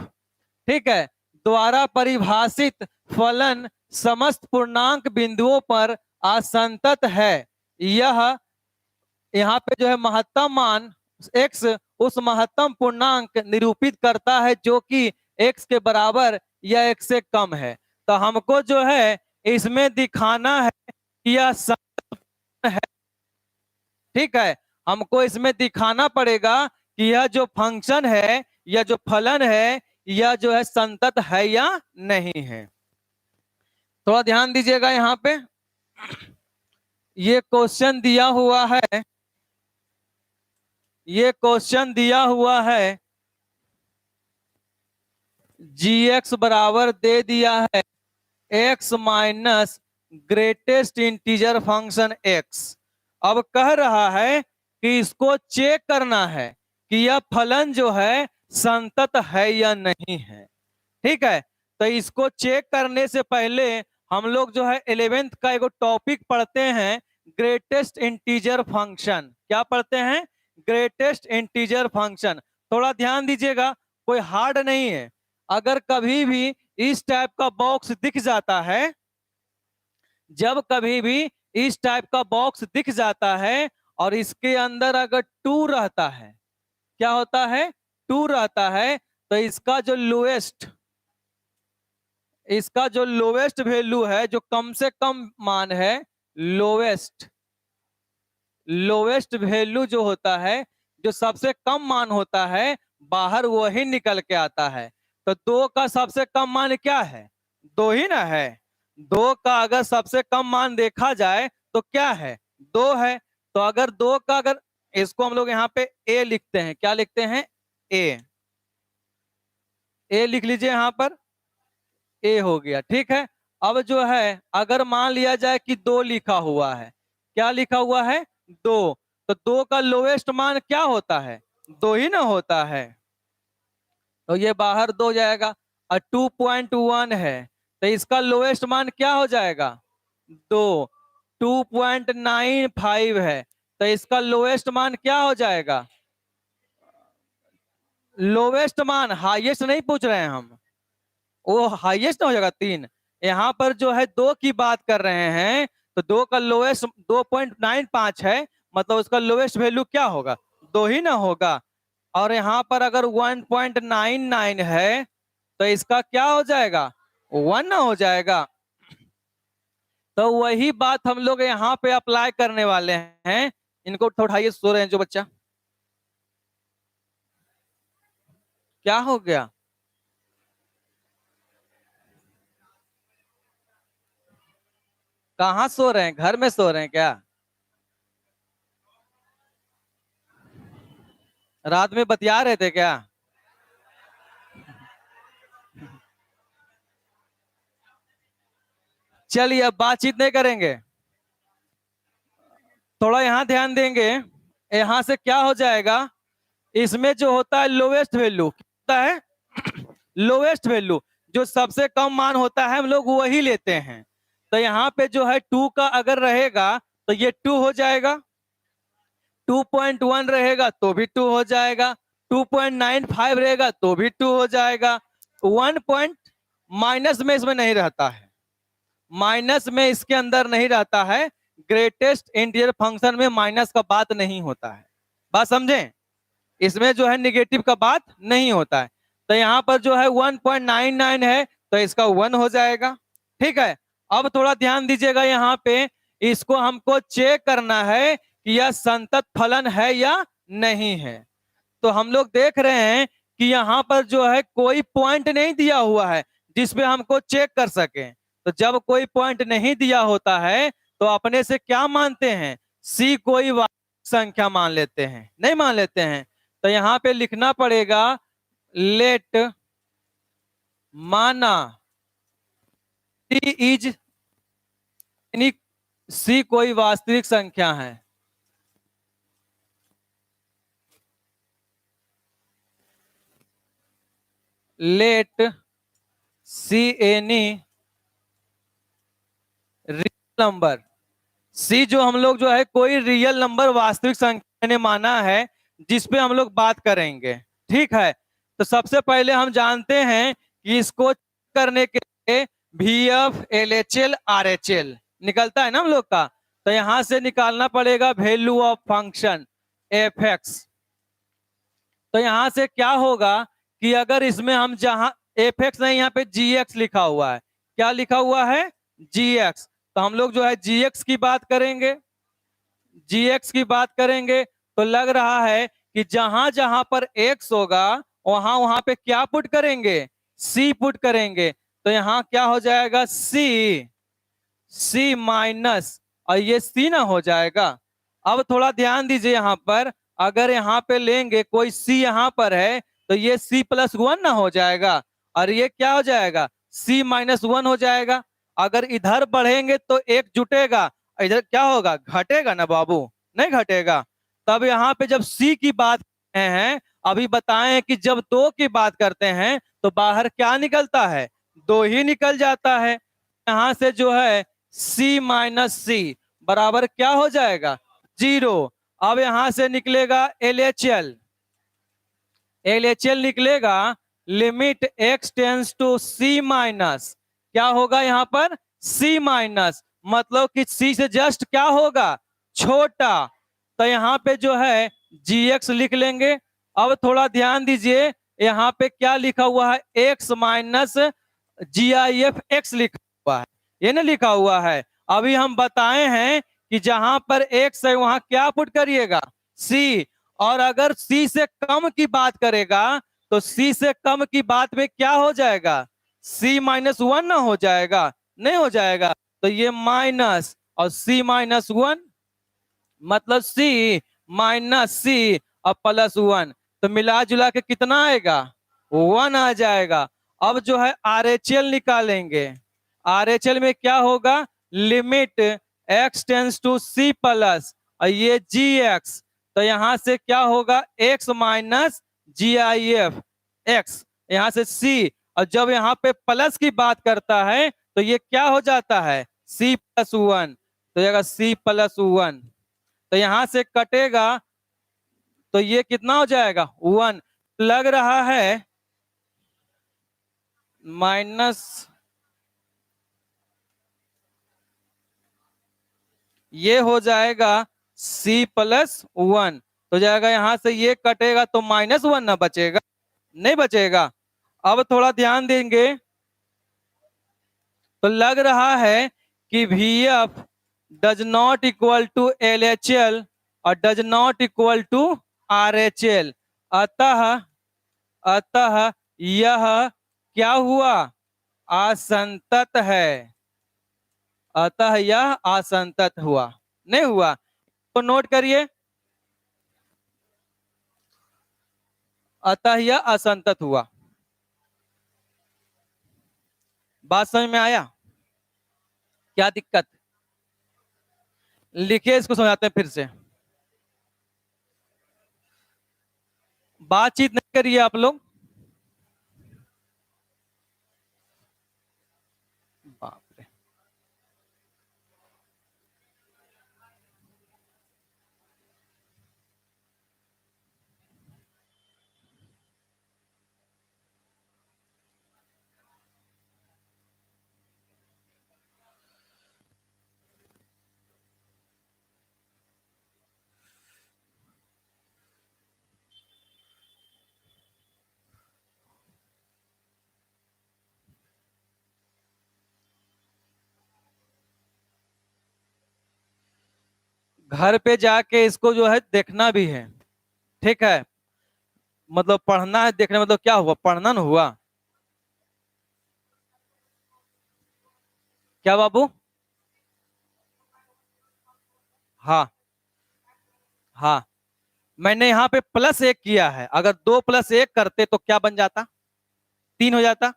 ठीक है, द्वारा परिभाषित फलन समस्त पूर्णांक बिंदुओं पर असंतत है। यह यहाँ पे जो है महत्तम मान x उस महत्तम पूर्णांक निरूपित करता है जो कि x के बराबर या x से कम है। तो हमको जो है इसमें दिखाना है कि यह संतत है। ठीक है, हमको इसमें दिखाना पड़ेगा कि यह जो फंक्शन है या जो फलन है यह जो है संतत है या नहीं है। थोड़ा ध्यान दीजिएगा यहाँ पे, ये क्वेश्चन दिया हुआ है, ये क्वेश्चन दिया हुआ है gx बराबर दे दिया है x minus greatest integer function x। अब कह रहा है कि इसको चेक करना है कि यह फलन जो है संतत है या नहीं है। ठीक है, तो इसको चेक करने से पहले हम लोग जो है 11th का एक टॉपिक पढ़ते हैं, ग्रेटेस्ट इंटीजर फंक्शन। क्या पढ़ते हैं? Greatest integer function. थोड़ा ध्यान दीजिएगा, कोई हार्ड नहीं है। अगर कभी भी इस टाइप का बॉक्स दिख जाता है, जब कभी भी इस टाइप का बॉक्स दिख जाता है और इसके अंदर अगर 2 रहता है, क्या होता है? 2 रहता है, तो इसका जो लोएस्ट, इसका जो लोवेस्ट वैल्यू है, जो कम से कम मान है, लोवेस्ट, लोवेस्ट वैल्यू जो होता है, जो सबसे कम मान होता है, बाहर वही निकल के आता है। तो 2 का सबसे कम मान क्या है? 2 ही ना है। 2 का अगर सबसे कम मान देखा जाए तो क्या है? 2 है। तो अगर 2 का, अगर इसको हम लोग यहाँ पे ए लिखते हैं, क्या लिखते हैं? ए लिख लीजिए यहाँ पर, ए हो गया। ठीक है, अब जो है अगर मान लिया जाए कि 2 लिखा हुआ है, क्या लिखा हुआ है? 2। तो 2 का लोएस्ट मान क्या होता है? 2 ही ना होता है, तो ये बाहर 2 जाएगा। और 2.1 है, तो इसका लोएस्ट मान क्या हो जाएगा? 2। 2.95 है, तो इसका लोएस्ट मान क्या हो जाएगा? लोवेस्ट मान, हाईएस्ट नहीं पूछ रहे हैं हम, वो हाईएस्ट हो जाएगा 3। यहाँ पर जो है 2 की बात कर रहे हैं, तो 2 का लोएस्ट 2.95 है, मतलब उसका लोएस्ट वैल्यू क्या होगा? 2 ही ना होगा। और यहाँ पर अगर 1.99 है, तो इसका क्या हो जाएगा? 1 ना हो जाएगा। तो वही बात हम लोग यहाँ पे अप्लाई करने वाले हैं। इनको उठाइए, सो रहे हैं जो बच्चा। क्या हो गया? कहाँ सो रहे हैं? घर में सो रहे हैं क्या? रात में बतिया रहे थे क्या? चलिए अब बातचीत नहीं करेंगे, थोड़ा यहाँ ध्यान देंगे। यहाँ से क्या हो जाएगा, इसमें जो होता है लोवेस्ट वैल्यू, क्या होता है? लोवेस्ट वैल्यू, जो सबसे कम मान होता है हम लोग वही लेते हैं। तो यहाँ पे जो है 2 का अगर रहेगा तो ये 2 हो जाएगा, 2.1 रहेगा तो भी 2 हो जाएगा, 2.95 रहेगा तो भी 2 हो जाएगा। 1 पॉइंट माइनस में इसमें नहीं रहता है, माइनस में इसके अंदर नहीं रहता है। ग्रेटेस्ट इंटीजर फंक्शन में माइनस का बात नहीं होता है, बात समझें? इसमें जो है निगेटिव का बात नहीं होता है। तो यहाँ पर जो है 1.99 है तो इसका 1 हो जाएगा। ठीक है, अब थोड़ा ध्यान दीजिएगा, यहाँ पे इसको हमको चेक करना है कि यह संतत फलन है या नहीं है। तो हम लोग देख रहे हैं कि यहाँ पर जो है कोई पॉइंट नहीं दिया हुआ है जिसपे हमको चेक कर सके। तो जब कोई पॉइंट नहीं दिया होता है तो अपने से क्या मानते हैं, सी कोई वास्तविक संख्या मान लेते हैं, नहीं मान लेते हैं। तो यहाँ पे लिखना पड़ेगा लेट माना सी इज, यानी सी कोई वास्तविक संख्या है। Let C any real number, C जो हम लोग जो है कोई रियल नंबर वास्तविक संख्या ने माना है जिस पे हम लोग बात करेंगे। ठीक है, तो सबसे पहले हम जानते हैं कि इसको करने के लिए VF LHL RHL निकलता है ना हम लोग का। तो यहां से निकालना पड़ेगा वैल्यू ऑफ फंक्शन fx। तो यहां से क्या होगा कि अगर इसमें हम जहां fx नहीं, यहाँ पे gx लिखा हुआ है, क्या लिखा हुआ है? gx। तो हम लोग जो है gx की बात करेंगे, gx की बात करेंगे तो लग रहा है कि जहां जहां पर x होगा वहां वहां पे क्या पुट करेंगे, c पुट करेंगे। तो यहाँ क्या हो जाएगा, c माइनस, और ये c ना हो जाएगा। अब थोड़ा ध्यान दीजिए, यहाँ पर अगर यहाँ पे लेंगे कोई c यहाँ पर है तो ये c+1 ना हो जाएगा, और ये क्या हो जाएगा, c-1 हो जाएगा। अगर इधर बढ़ेंगे तो एक जुटेगा, इधर क्या होगा, घटेगा ना बाबू, नहीं घटेगा। तब यहाँ पे जब c की बात करते हैं, अभी बताएं कि जब 2 की बात करते हैं तो बाहर क्या निकलता है, 2 ही निकल जाता है। यहाँ से जो है c-c बराबर क्या हो जाएगा, 0। अब यहां से निकलेगा LHL, निकलेगा limit x tends to c minus, क्या होगा यहाँ पर, c माइनस, मतलब कि c से जस्ट क्या होगा, छोटा। तो यहाँ पे जो है gx लिख लेंगे। अब थोड़ा ध्यान दीजिए, यहाँ पे क्या लिखा हुआ है, x माइनस GIF x लिखा हुआ है, ये ना लिखा हुआ है। अभी हम बताए हैं कि जहां पर x है वहां क्या पुट करिएगा, c। और अगर c से कम की बात करेगा तो c से कम की बात में क्या हो जाएगा, c-1 ना हो जाएगा, नहीं हो जाएगा। तो ये माइनस और c-1 मतलब c-c और +1, तो मिला जुला के कितना आएगा, 1 आ जाएगा। अब जो है RHL निकालेंगे, RHL में क्या होगा, limit x tends to c plus, और ये gx, तो यहां से क्या होगा, x माइनस GIF x, यहां से c, और जब यहाँ पे प्लस की बात करता है तो ये क्या हो जाता है, c+1, तो जाएगा c+1। तो यहां से कटेगा तो ये कितना हो जाएगा, 1। लग रहा है माइनस, ये हो जाएगा c+1, तो जाएगा यहां से ये कटेगा तो -1 ना बचेगा, नहीं बचेगा। अब थोड़ा ध्यान देंगे तो लग रहा है कि VF does not equal to LHL और does not equal to RHL। अतः अतः यह क्या हुआ, असंतत है। अतः यह असंतत हुआ, नहीं हुआ, तो नोट करिए, अतः यह असंतत हुआ। बात समझ में आया, क्या दिक्कत, लिखिए इसको, समझाते हैं फिर से। बातचीत नहीं करिए आप लोग। बाप रे, घर पे जाके इसको जो है देखना भी है, ठीक है, मतलब पढ़ना है, देखने मतलब क्या हुआ, पढ़ना ना हुआ। क्या बाबू, हाँ हाँ, मैंने यहाँ पे +1 किया है, अगर 2+1 करते तो क्या बन जाता, 3 हो जाता।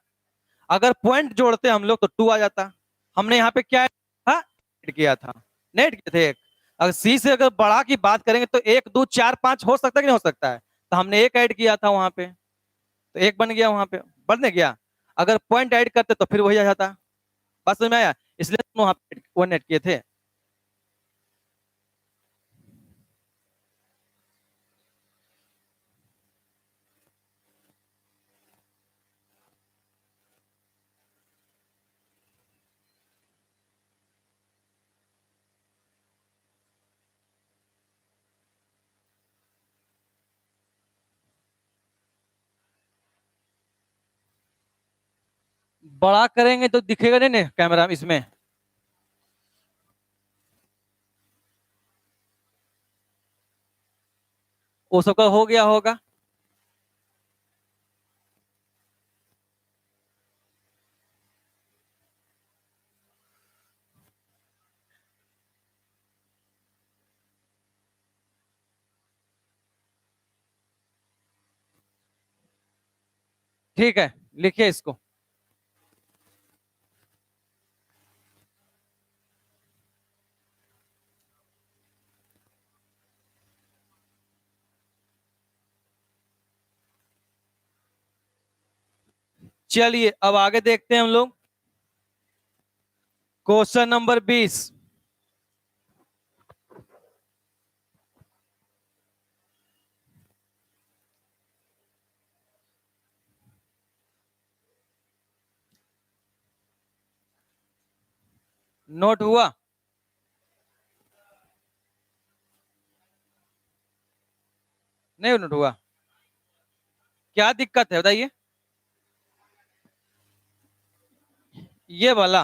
अगर पॉइंट जोड़ते हम लोग तो 2 आ जाता। हमने यहाँ पे क्या था, ऐड किया था, नेट किए थे एक। अगर सी से अगर बड़ा की बात करेंगे तो 1 2 4 5 हो सकता है कि नहीं हो सकता है, तो हमने एक ऐड किया था वहां पे, तो एक बन गया वहां पे, बन गया। अगर पॉइंट ऐड करते तो फिर वही आ जाता। बात समझ में आया, इसलिए वहां पे 1 ऐड किए थे। बड़ा करेंगे तो दिखेगा नहीं ना कैमरा इसमें। वो सबका हो गया होगा। ठीक है, लिखिए इसको। चलिए अब आगे देखते हैं हम लोग, क्वेश्चन नंबर 20। नोट हुआ, नहीं नोट हुआ, क्या दिक्कत है बताइए। ये वाला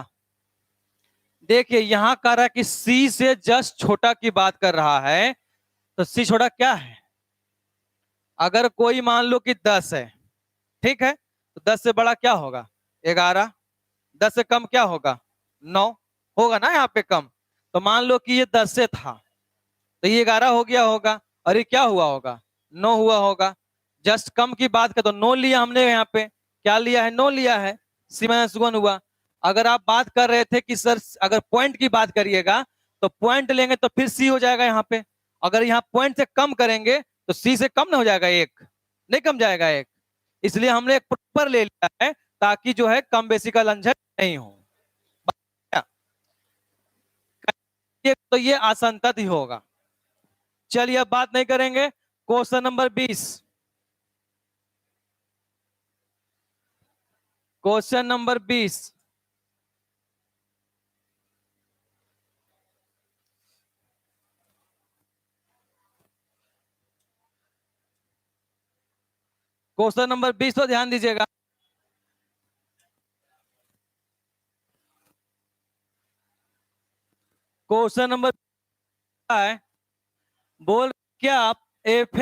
देखिए, यहां कह रहा है कि सी से जस्ट छोटा की बात कर रहा है, तो सी छोटा क्या है, अगर कोई मान लो कि 10 है, ठीक है, तो 10 से बड़ा क्या होगा, 11। 10 से कम क्या होगा, 9 होगा ना यहाँ पे कम। तो मान लो कि ये 10 से था, तो ये 11 हो गया होगा, और ये क्या हुआ होगा, 9 हुआ होगा। जस्ट कम की बात कर तो 9 लिया हमने, यहाँ पे क्या लिया है, 9 लिया है, C-1 हुआ। अगर आप बात कर रहे थे कि सर अगर पॉइंट की बात करिएगा तो पॉइंट लेंगे तो फिर सी हो जाएगा यहाँ पे। अगर यहाँ पॉइंट से कम करेंगे तो सी से कम ना हो जाएगा, एक नहीं कम जाएगा एक, इसलिए हमने एक प्रॉपर ले लिया है ताकि जो है कम बेसी का लंझन नहीं हो। तो ये असंतत ही होगा। चलिए अब बात नहीं करेंगे, question number 20। Question number 20, question number 20 पर ध्यान दीजिएगा। क्वेश्चन नंबर है, बोल क्या F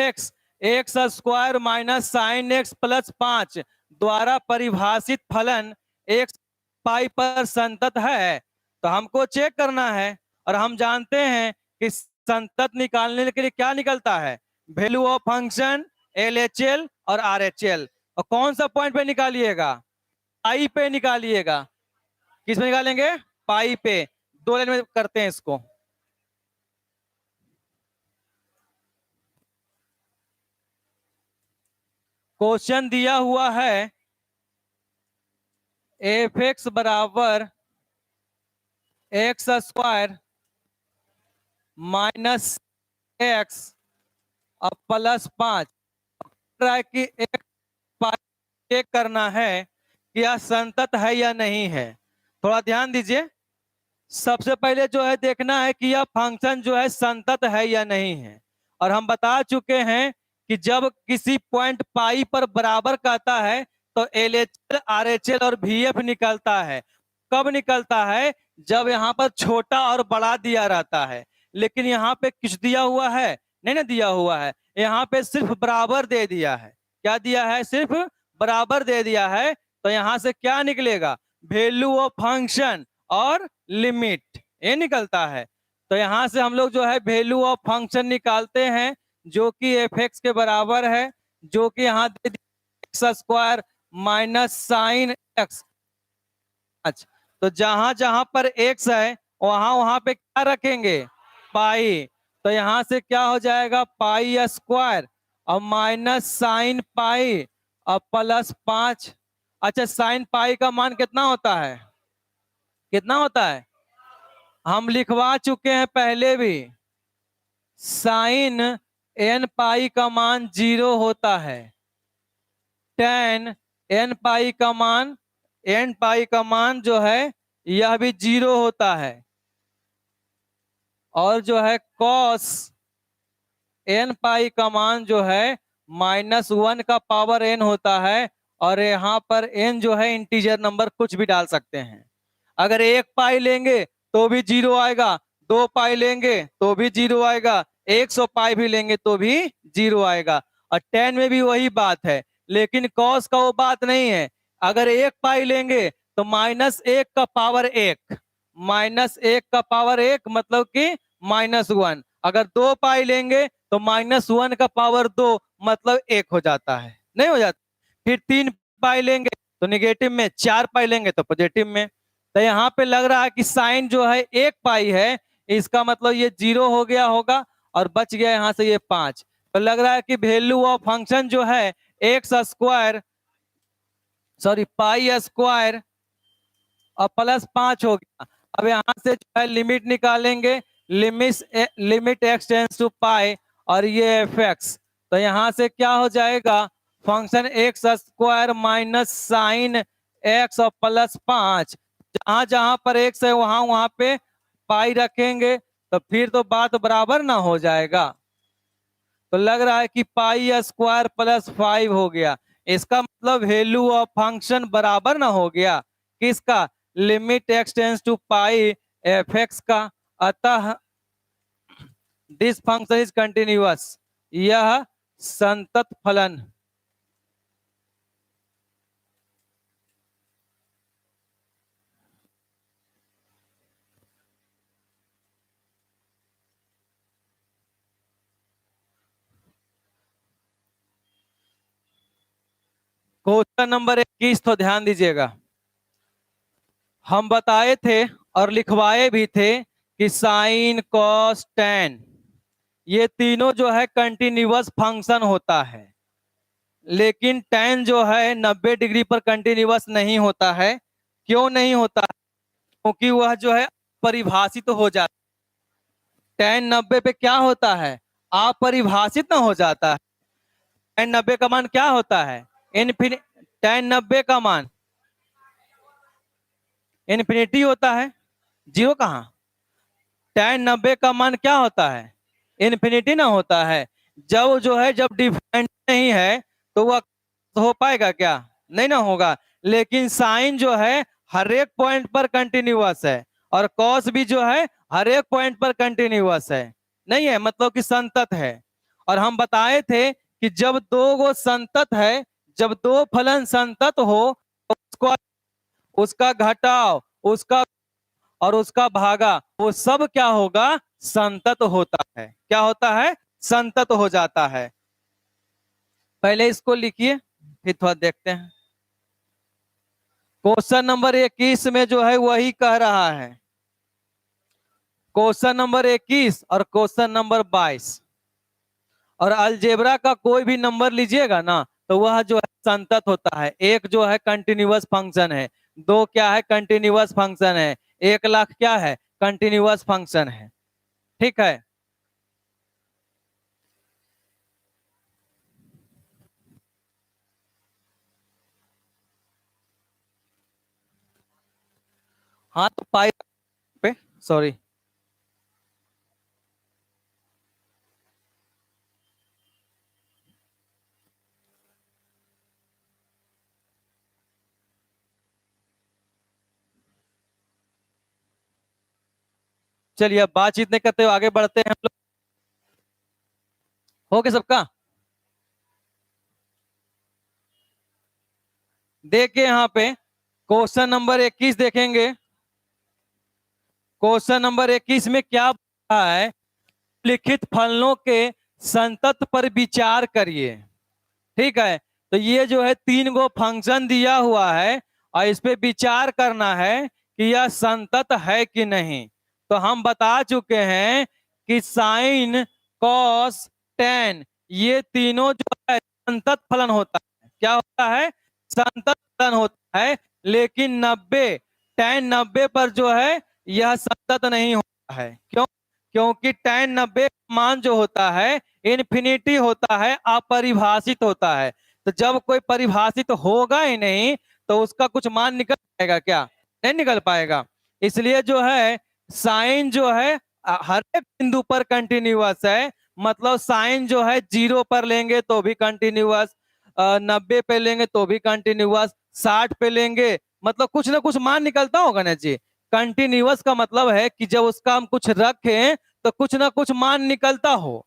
x square minus sine x plus 5 द्वारा परिभाषित फलन एक्स पाई पर संतत है। तो हमको चेक करना है और हम जानते हैं कि संतत निकालने के लिए क्या निकलता है, वैल्यू ऑफ फंक्शन, LHL और RHL। और कौन सा पॉइंट पे निकालिएगा, पाई पे निकालिएगा। किस में निकालेंगे, पाई पे। दो लाइन में करते हैं इसको। क्वेश्चन दिया हुआ है एफ एक्स बराबर एक्स स्क्वायर माइनस एक्स और प्लस 5 कि एक चेक करना है कि यह संतत है या नहीं है। थोड़ा ध्यान दीजिए। सबसे पहले जो है देखना है कि यह फंक्शन जो है संतत है या नहीं है। और हम बता चुके हैं कि जब किसी पॉइंट पाई पर बराबर कहता है तो LHL, RHL और VF निकलता है। कब निकलता है, जब यहाँ पर छोटा और बड़ा दिया रहता है। लेकिन यहाँ पे कुछ दिया हुआ है, नहीं ना दिया हुआ है, यहाँ पे सिर्फ बराबर दे दिया है। क्या दिया है, सिर्फ बराबर दे दिया है। तो यहाँ से क्या निकलेगा, वैल्यू ऑफ फंक्शन और लिमिट, ये निकलता है। तो यहां से हम लोग जो है वैल्यू ऑफ फंक्शन निकालते हैं जो कि एफ एक्स के बराबर है, जो कि यहाँ दे दिया x square minus sine x. अच्छा, तो जहां जहां पर एक्स है वहां वहां पे क्या रखेंगे, पाई। तो यहां से क्या हो जाएगा, पाई स्क्वायर और माइनस साइन पाई और प्लस 5। अच्छा, साइन पाई का मान कितना होता है, कितना होता है, हम लिखवा चुके हैं पहले भी। साइन एन पाई का मान 0 होता है, टेन एन पाई का मान, एन पाई का मान जो है यह भी 0 होता है। और जो है कॉस एन पाई का मान जो है -1 का पावर n होता है। और यहाँ पर n जो है इंटीजर नंबर कुछ भी डाल सकते हैं। अगर 1 पाई लेंगे तो भी 0 आएगा, 2 पाई लेंगे तो भी 0 आएगा, 100 पाई भी लेंगे तो भी 0 आएगा। और 10 में भी वही बात है, लेकिन कॉस का वो बात नहीं है। अगर 1 पाई लेंगे तो -1 का पावर 1, -1 का पावर 1 मतलब कि -1। अगर 2 पाई लेंगे तो -1 का पावर 2 मतलब 1 हो जाता है, नहीं हो जाता। फिर 3 पाई लेंगे तो निगेटिव में, 4 पाई लेंगे तो पॉजिटिव में। तो यहाँ पे लग रहा है कि साइन जो है 1 पाई है, इसका मतलब ये 0 हो गया होगा और बच गया यहाँ से ये 5। तो लग रहा है कि वैल्यू ऑफ फंक्शन जो है x square, sorry pi square और प्लस 5 हो गया। अब यहाँ से जो है लिमिट निकालेंगे, लिमिट एक्स टेंस टू पाई और ये एफ एक्स। तो यहाँ से क्या हो जाएगा, function x square minus sine x और प्लस 5। जहां जहां पर एक्स है वहां वहां पे पाई रखेंगे तो फिर तो बात बराबर ना हो जाएगा। तो लग रहा है कि पाई स्क्वायर प्लस 5 हो गया। इसका मतलब वैल्यू ऑफ फंक्शन बराबर ना हो गया किसका, limit X tends to pi F X का। अतः दिस फंक्शन इज कंटिन्यूअस, यह संतत फलन। क्वेश्चन नंबर 21 तो ध्यान दीजिएगा। हम बताए थे और लिखवाए भी थे कि साइन कॉस टेन ये तीनों जो है कंटिन्यूअस फंक्शन होता है। लेकिन टेन जो है 90 डिग्री पर कंटिन्यूअस नहीं होता है। क्यों नहीं होता है, क्योंकि वह जो है परिभाषित हो जाता है। टेन 90 पे क्या होता है, अपरिभाषित ना हो जाता है। टेन 90 का मान क्या होता है, इनफिनिटी। टेन 90 का मान इनफिनिटी होता है, जीरो कहाँ। टेन 90 का मान क्या होता है, इनफिनिटी ना होता है। जब जो है जब डिफाइंड नहीं है तो वह हो पाएगा क्या, नहीं ना होगा। लेकिन साइन जो है हर एक पॉइंट पर कंटिन्यूअस है और कॉस भी जो है हर एक पॉइंट पर कंटिन्यूअस है, नहीं है, मतलब कि संतत है। और हम बताए थे कि जब दो गो संतत है, जब दो फलन संतत हो तो उसको, उसका घटाव, उसका और उसका भागा, वो सब क्या होगा, संतत होता है। क्या होता है, संतत हो जाता है। पहले इसको लिखिए फिर थोड़ा देखते हैं। क्वेश्चन नंबर 21 में जो है वही कह रहा है, क्वेश्चन नंबर 21 और क्वेश्चन नंबर 22। और अलजेब्रा का कोई भी नंबर लीजिएगा ना तो वह जो है संतत होता है। एक जो है कंटिन्यूअस फंक्शन है, दो क्या है, कंटिन्यूअस फंक्शन है, 1,00,000 क्या है, कंटिन्यूअस फंक्शन है। ठीक है, हाँ तो पाई पे, सॉरी, चलिए अब बातचीत नहीं करते हुए आगे बढ़ते हैं हम लोग। हो गया सबका? देखिए यहाँ पे क्वेश्चन नंबर 21 देखेंगे। क्वेश्चन नंबर 21 में क्या बोला है, लिखित फलनों के संतत पर विचार करिए। ठीक है, तो ये जो है 3 गो फंक्शन दिया हुआ है और इस पे विचार करना है कि यह संतत है कि नहीं। तो हम बता चुके हैं कि साइन, कॉस, टेन, ये तीनों जो है संतत फलन होता है। क्या होता है, संतत फलन होता है। लेकिन 90, tan 90 पर जो है यह संतत नहीं होता है। क्यों? क्योंकि tan 90 का मान जो होता है इन्फिनिटी होता है, अपरिभाषित होता है। तो जब कोई परिभाषित होगा ही नहीं तो उसका कुछ मान निकल पाएगा क्या? नहीं निकल पाएगा। इसलिए जो है साइन जो है हर एक बिंदु पर कंटिन्यूअस है। मतलब साइन जो है 0 पर लेंगे तो भी कंटिन्यूअस, 90 पे लेंगे तो भी कंटिन्यूअस, 60 पे लेंगे, मतलब कुछ ना कुछ मान निकलता होगा ना जी। कंटिन्यूअस का मतलब है कि जब उसका हम कुछ रखें तो कुछ ना कुछ मान निकलता हो।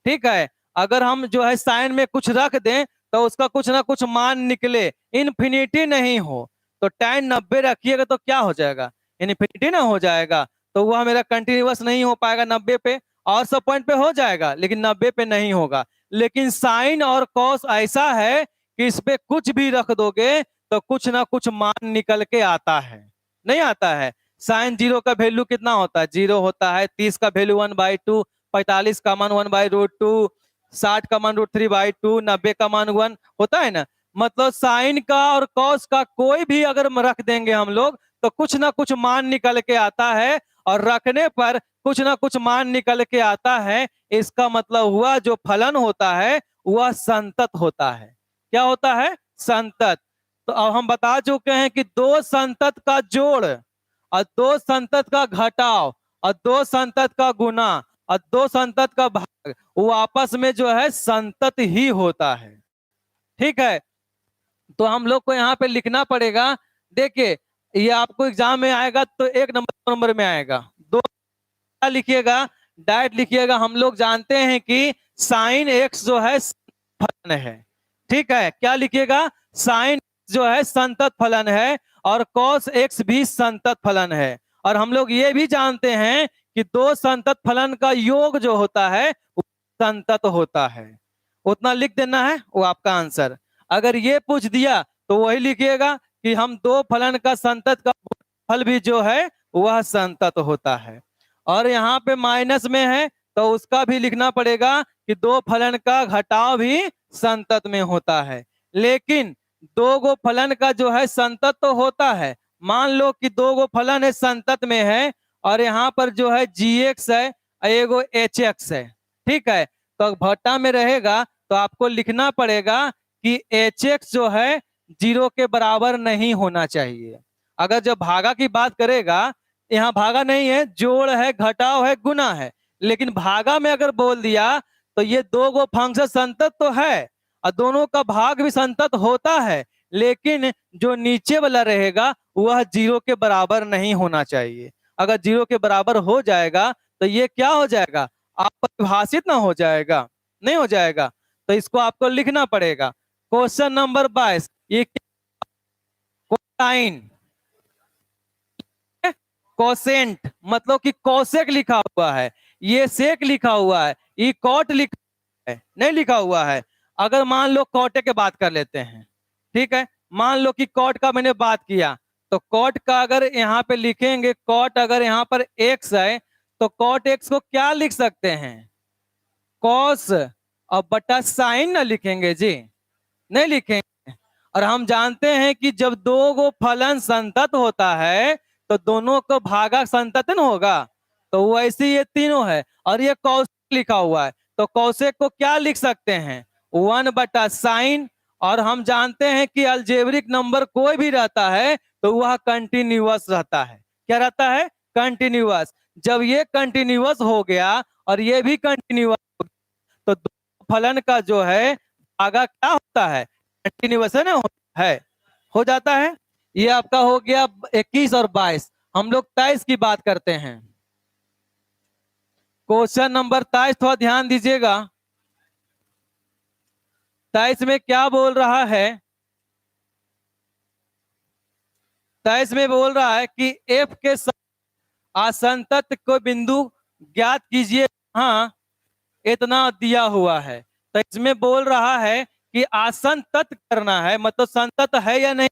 ठीक है, अगर हम जो है साइन में कुछ रख दें तो उसका कुछ ना कुछ मान निकले, इन्फिनिटी नहीं हो। तो tan 90 रखिएगा तो क्या हो जाएगा, इन्फिनिटी ना हो जाएगा। तो वह मेरा कंटिन्यूअस नहीं हो पाएगा 90 पे, और सब पॉइंट पे हो जाएगा लेकिन 90 पे नहीं होगा। लेकिन साइन और कॉस ऐसा है कि इस पे कुछ भी रख दोगे तो कुछ ना कुछ मान निकल के आता है, नहीं आता है। साइन 0 का वैल्यू कितना होता है, 0 होता है। 30 का वैल्यू 1/2, 45 का मान 1/√2, 60 का मान √3/2, 90 का मान 1 होता है ना। मतलब साइन का और कॉस का कोई भी अगर रख देंगे हम लोग तो कुछ ना कुछ मान निकल के आता है, और रखने पर कुछ ना कुछ मान निकल के आता है। इसका मतलब हुआ जो फलन होता है वह संतत होता है। क्या होता है, संतत। तो अब हम बता चुके हैं कि दो संतत का जोड़ और दो संतत का घटाव और दो संतत का गुना और दो संतत का भाग वो आपस में जो है संतत ही होता है। ठीक है, तो हम लोग को यहाँ पे लिखना पड़ेगा। देखिए ये आपको एग्जाम में आएगा तो 1 नंबर 2 नंबर में आएगा। दो लिखिएगा, डायरेक्ट लिखिएगा। हम लोग जानते हैं कि साइन एक्स जो है फलन है। ठीक है, क्या लिखिएगा, साइन जो है संतत फलन है और कॉस एक्स भी संतत फलन है। और हम लोग ये भी जानते हैं कि दो संतत फलन का योग जो होता है वो संतत होता है। उतना लिख देना है, वो आपका आंसर। अगर ये पूछ दिया तो वही लिखिएगा कि हम दो फलन का संतत का फल भी जो है वह संतत होता है। और यहाँ पे माइनस में है तो उसका भी लिखना पड़ेगा कि दो फलन का घटाव भी संतत में होता है। लेकिन दो गो फलन का जो है संतत तो होता है। मान लो कि दो गो फलन है संतत में है और यहाँ पर जो है gx है एगो hx है। ठीक है, तो भट्टा में रहेगा तो आपको लिखना पड़ेगा कि hx जो है 0 के बराबर नहीं होना चाहिए। अगर जब भागा की बात करेगा, यहाँ भागा नहीं है, जोड़ है, घटाव है, गुना है। लेकिन भागा में अगर बोल दिया तो ये दो गो फंक्शन संतत तो है और दोनों का भाग भी संतत होता है, लेकिन जो नीचे वाला रहेगा वह 0 के बराबर नहीं होना चाहिए। अगर 0 के बराबर हो जाएगा तो ये क्या हो जाएगा, अपरिभाषित ना हो जाएगा, नहीं हो जाएगा। तो इसको आपको लिखना पड़ेगा। क्वेश्चन नंबर 22, ये कोसाइन, कोसेंट मतलब कि कोसेक लिखा हुआ है, ये सेक लिखा हुआ है, ये कॉट लिखा है, नहीं लिखा हुआ है। अगर मान लो कॉटे के बात कर लेते हैं, ठीक है, मान लो कि कॉट का मैंने बात किया, तो कॉट का अगर यहाँ पे लिखेंगे, कॉट अगर यहाँ पर एक्स है तो कॉट एक्स को क्या लिख सकते हैं, कॉस और बटा साइन ना लिखेंगे जी, नहीं लिखेंगे। और हम जानते हैं कि जब दो गो फलन संतत होता है तो दोनों को भागा संतत होगा, तो वैसे ये तीनों है। और ये कौशिक लिखा हुआ है, तो कौशिक को क्या लिख सकते हैं, 1/sin। और हम जानते हैं कि अलजेब्रिक नंबर कोई भी रहता है तो वह कंटिन्यूअस रहता है। क्या रहता है, कंटिन्यूअस। जब ये कंटिन्यूअस हो गया और ये भी कंटिन्यूअस हो गया, तो दो फलन का जो है भागा क्या होता है, कंटिन्यूअस है ना, है, हो जाता है। ये आपका हो गया 21 और 22। हम लोग 23 की बात करते हैं। क्वेश्चन नंबर 23 थोड़ा ध्यान दीजिएगा। 23 में क्या बोल रहा है, 23 में बोल रहा है कि एफ के आसंतत को बिंदु ज्ञात कीजिए, हाँ इतना दिया हुआ है। तो इसमें बोल रहा है कि आसंतत करना है, मतलब संतत है या नहीं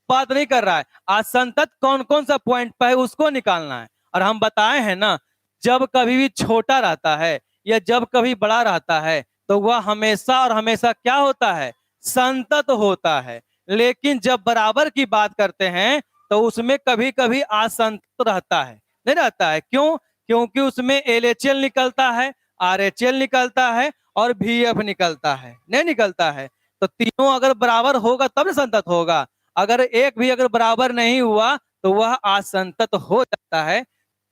बात नहीं कर रहा है, आसंतत कौन कौन सा पॉइंट पर है उसको निकालना है। और हम बताए हैं ना, जब कभी भी छोटा रहता है या जब कभी बड़ा रहता है तो वह हमेशा और हमेशा क्या होता है, संतत होता है। लेकिन जब बराबर की बात करते हैं तो उसमें कभी कभी असंतत रहता है, नहीं रहता है। क्यों, क्योंकि उसमें LHL निकलता है, RHL निकलता है और VF निकलता है, नहीं निकलता है। तो तीनों अगर बराबर होगा तब संतत होगा, अगर एक भी अगर बराबर नहीं हुआ तो वह असंतत हो जाता है।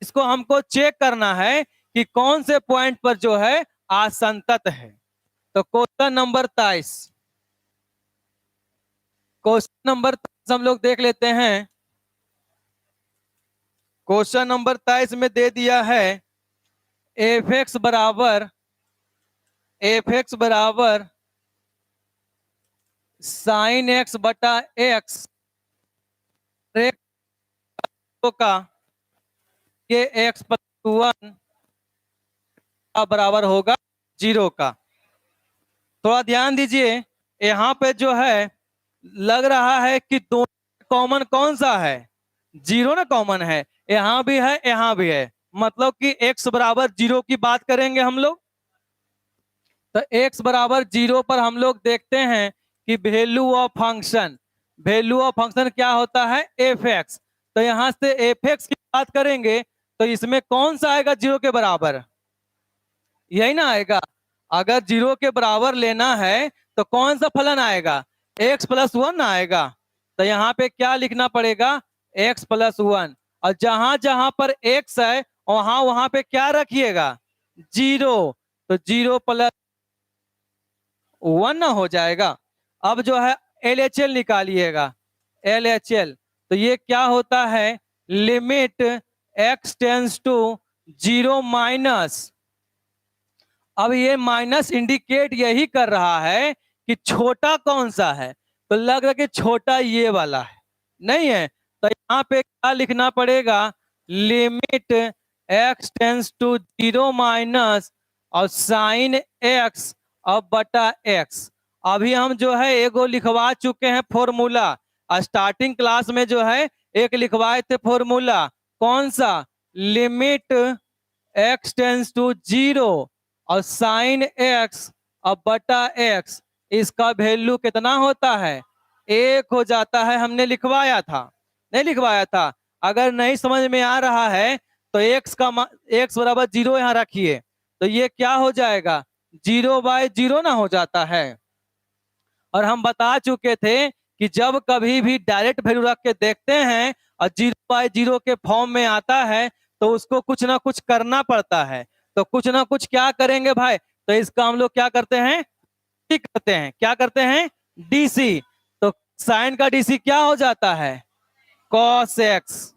इसको हमको चेक करना है कि कौन से पॉइंट पर जो है असंतत है। तो क्वेश्चन नंबर 23, क्वेश्चन नंबर 23 हम लोग देख लेते हैं। क्वेश्चन नंबर 23 में दे दिया है एफ एक्स बराबर साइन एक्स बटा एक्स का ये एक्स प्लस 1 का बराबर होगा 0 का। थोड़ा ध्यान दीजिए, यहाँ पे जो है लग रहा है कि दोनों कॉमन कौन सा है, 0 ना कॉमन है, यहाँ भी है यहाँ भी है, मतलब कि x बराबर 0 की बात करेंगे हम लोग। तो x बराबर 0 पर हम लोग देखते हैं कि वैल्यू ऑफ फंक्शन क्या होता है, एफ एक्स। तो यहां से एफ एक्स की बात करेंगे तो इसमें कौन सा आएगा 0 के बराबर, यही ना आएगा। अगर 0 के बराबर लेना है तो कौन सा फलन आएगा, x प्लस 1 आएगा। तो यहाँ पे क्या लिखना पड़ेगा, x प्लस 1। और जहां जहां पर x है वहां वहां पे क्या रखिएगा, 0। तो 0 प्लस 1 ना हो जाएगा। अब जो है LHL निकालिएगा, LHL। तो ये क्या होता है, limit x tends to 0 minus. अब ये माइनस इंडिकेट यही कर रहा है कि छोटा कौन सा है, तो लग रहा है कि छोटा ये वाला है, नहीं है। तो यहाँ पे क्या लिखना पड़ेगा, limit x tends to 0 minus और साइन x और बटा x। अभी हम जो है एगो लिखवा चुके हैं फॉर्मूला, स्टार्टिंग क्लास में जो है एक लिखवाए थे फॉर्मूला, कौन सा, लिमिट x टेंस टू 0 और साइन x और बटा x, इसका वैल्यू कितना होता है, 1 हो जाता है। हमने लिखवाया था, नहीं लिखवाया था। अगर नहीं समझ में आ रहा है तो x बराबर 0 यहाँ रखिए, तो ये क्या हो जाएगा, 0/0 ना हो जाता है। और हम बता चुके थे कि जब कभी भी डायरेक्ट वैल्यू रख के देखते हैं और 0/0 के फॉर्म में आता है तो उसको कुछ ना कुछ करना पड़ता है। तो कुछ ना कुछ क्या करेंगे भाई, तो इसका हम लोग क्या करते हैं, करते हैं, क्या करते हैं, डीसी। तो साइन का डीसी क्या हो जाता है, कॉस एक्स,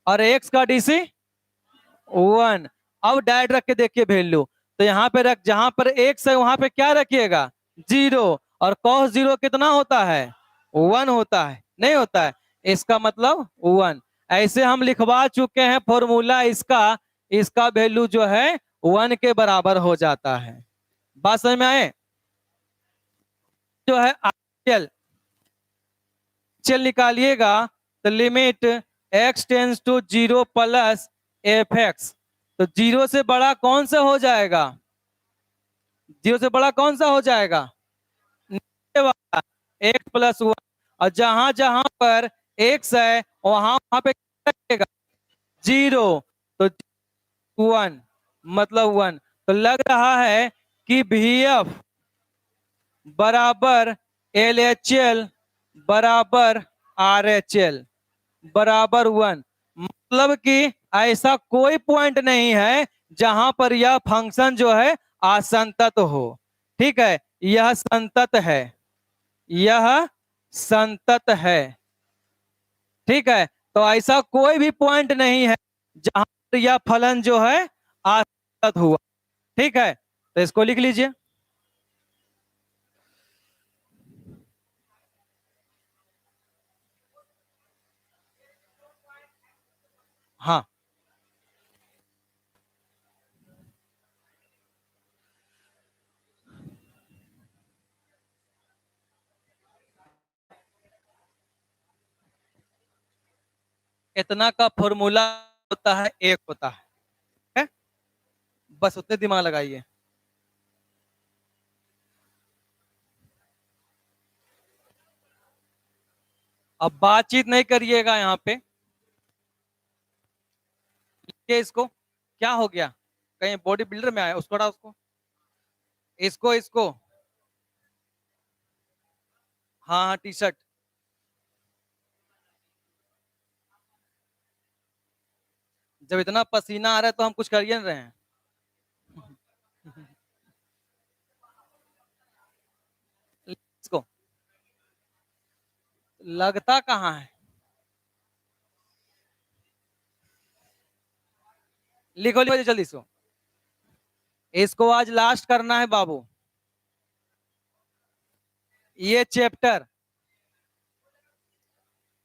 और एक्स का डीसी 1। अब डायरेक्ट रख के देखिए वैल्यू, तो यहाँ पे रख, जहां पर x है वहां पे क्या रखिएगा 0, और cos 0 कितना होता है 1 होता है, नहीं होता है, इसका मतलब 1। ऐसे हम लिखवा चुके हैं फॉर्मूला इसका, इसका वैल्यू जो है 1 के बराबर हो जाता है। बात समझ में आए? जो है चल चल निकालिएगा, तो limit x tends to 0 plus F X, तो 0 से बड़ा कौन सा हो जाएगा, 0 से बड़ा कौन सा हो जाएगा नीचे वाला x प्लस 1, और जहां जहां पर x है वहां वहां पे क्या रखिएगा 0, तो 1 मतलब 1। तो लग रहा है कि VF बराबर LHL बराबर RHL बराबर 1, मतलब कि ऐसा कोई पॉइंट नहीं है जहां पर यह फंक्शन जो है असंतत हो। ठीक है, यह संतत है, यह संतत है। ठीक है, तो ऐसा कोई भी पॉइंट नहीं है जहां पर यह फलन जो है असंतत हुआ। ठीक है, तो इसको लिख लीजिए। हाँ, इतना का फॉर्मूला होता है, एक होता है? बस उतने दिमाग लगाइए। अब बातचीत नहीं करिएगा यहाँ पे, लिखिए इसको। क्या हो गया, कहीं बॉडी बिल्डर में आया, उसको हटा, उसको, इसको इसको, हाँ हाँ टी शर्ट। जब इतना पसीना आ रहा है तो हम कुछ कर ही नहीं रहे हैं। इसको लगता कहाँ है, लिखो लिखो जल्दी इसको, इसको आज लास्ट करना है बाबू, ये चैप्टर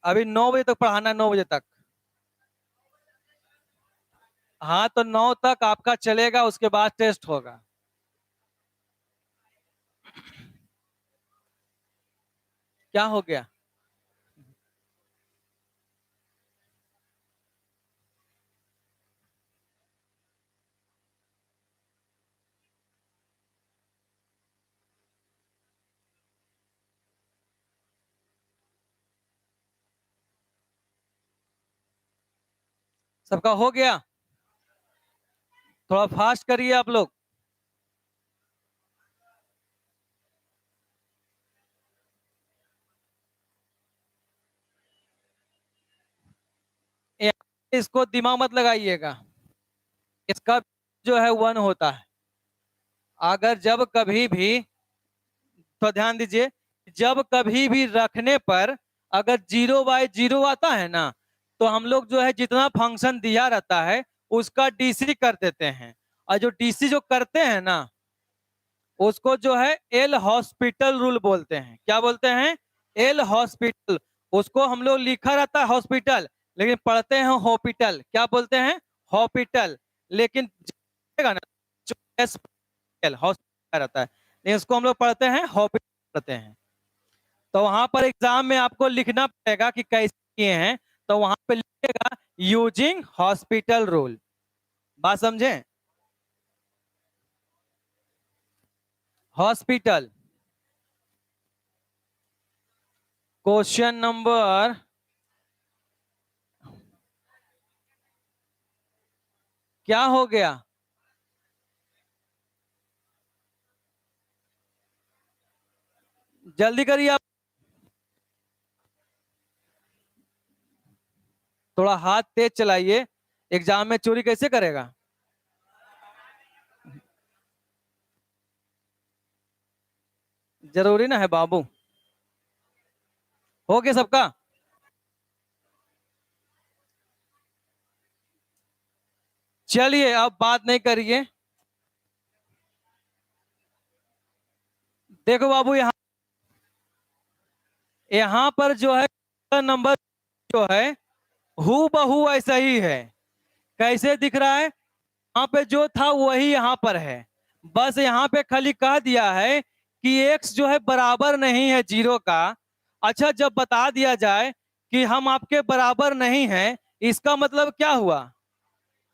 अभी 9 बजे तक पढ़ाना है, 9 बजे तक। हाँ, तो 9 तक आपका चलेगा, उसके बाद टेस्ट होगा। क्या हो गया, सबका हो गया? थोड़ा फास्ट करिए आप लोग। इसको दिमाग मत लगाइएगा, इसका जो है 1 होता है। अगर जब कभी भी, तो ध्यान दीजिए, जब कभी भी रखने पर अगर 0/0 आता है ना, तो हम लोग जो है जितना फंक्शन दिया रहता है उसका डीसी कर देते हैं, और जो डीसी जो करते हैं ना उसको जो है एल हॉस्पिटल रूल बोलते हैं। क्या बोलते हैं, एल हॉस्पिटल। उसको हम लोग लिखा रहता है हॉस्पिटल, लेकिन पढ़ते हैं हॉस्पिटल। क्या बोलते हैं, हॉस्पिटल, लेकिन ना हॉस्पिटल रहता है, लेकिन इसको हम लोग पढ़ते हैं हॉस्पिटल पढ़ते हैं। तो वहां पर एग्जाम में आपको लिखना पड़ेगा कि कैसे किए हैं, तो वहां पे लिखिएगा यूजिंग हॉस्पिटल रूल। बात समझे, हॉस्पिटल। क्वेश्चन नंबर, क्या हो गया, जल्दी करिए आप, थोड़ा हाथ तेज चलाइए, एग्जाम में चोरी कैसे करेगा। जरूरी ना है बाबू। हो गया सबका, चलिए अब बात नहीं करिए। देखो बाबू, यहाँ पर जो है नंबर जो है हू बहू ऐसा ही है। कैसे दिख रहा है? यहाँ पे जो था वही यहाँ पर है। बस यहाँ पे खाली कह दिया है कि x जो है बराबर नहीं है 0 का। अच्छा, जब बता दिया जाए कि हम आपके बराबर नहीं हैं, इसका मतलब क्या हुआ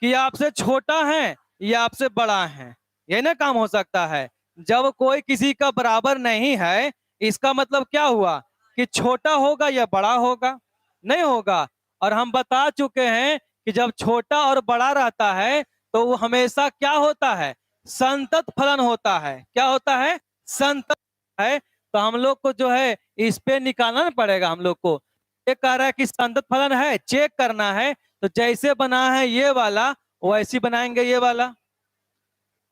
कि आपसे छोटा है या आपसे बड़ा है। ये ना काम हो सकता है। जब कोई किसी का बराबर नहीं है, इसका मतलब क्या हुआ कि छोटा होगा या बड़ा होगा? नहीं होगा। और हम बता चुके हैं कि जब छोटा और बड़ा रहता है तो वो हमेशा क्या होता है? संतत फलन होता है। क्या होता है? संतत है। तो हम लोग को जो है इस पे निकालना पड़ेगा। हम लोग को ये कह रहा है कि संतत फलन है, चेक करना है। तो जैसे बना है ये वाला वैसी बनाएंगे ये वाला।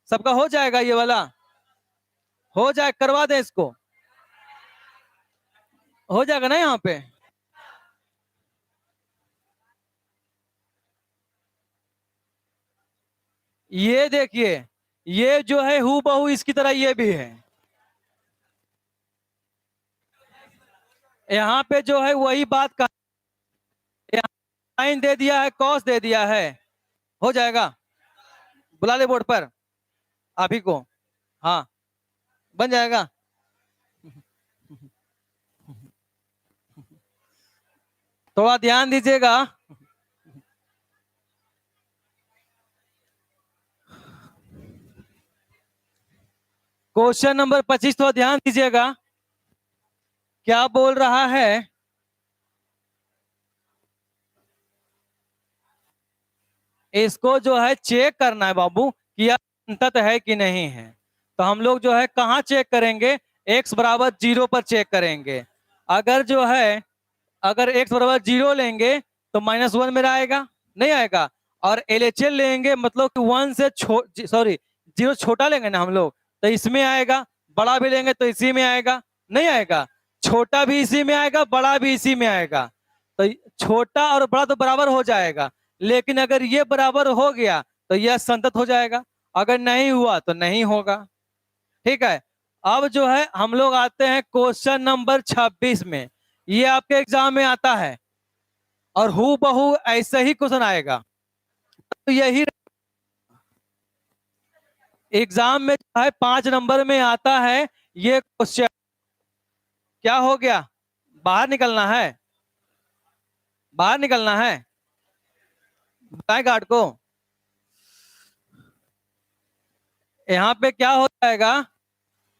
सबका हो जाएगा, ये वाला हो जाए, करवा दें इसको, हो जाएगा ना यहाँ पे। ये देखिए, ये जो है हू बहू इसकी तरह ये भी है। यहाँ पे जो है वही बात का साइन दे दिया है, कॉस दे दिया है, हो जाएगा। बुला ले बोर्ड पर आप ही को। हाँ, बन जाएगा। थोड़ा ध्यान दीजिएगा। क्वेश्चन नंबर 25 थोड़ा ध्यान दीजिएगा, क्या बोल रहा है। इसको जो है चेक करना है बाबू कि यह संतत है कि नहीं है। तो हम लोग जो है कहाँ चेक करेंगे? x बराबर 0 पर चेक करेंगे। अगर जो है अगर x बराबर 0 लेंगे तो -1 मेरा आएगा, नहीं आएगा। और LHL लेंगे मतलब कि 1 से सॉरी 0 छोटा लेंगे ना हम लोग, तो इसमें आएगा। बड़ा भी लेंगे तो इसी में आएगा, नहीं आएगा। छोटा भी इसी में आएगा, बड़ा भी इसी में आएगा। तो छोटा और बड़ा तो बराबर हो जाएगा। लेकिन अगर ये बराबर हो गया तो यह संतत हो जाएगा, अगर नहीं हुआ तो नहीं होगा। ठीक है। अब जो है हम लोग आते हैं क्वेश्चन नंबर 26 में। ये आपके एग्जाम में आता है और हु बहू ऐसे ही क्वेश्चन आएगा। तो यही एग्जाम में जो है 5 नंबर में आता है ये क्वेश्चन। क्या हो गया? बाहर निकलना है, बाहर निकलना है, बताएं गार्ड को। यहाँ पे क्या हो जाएगा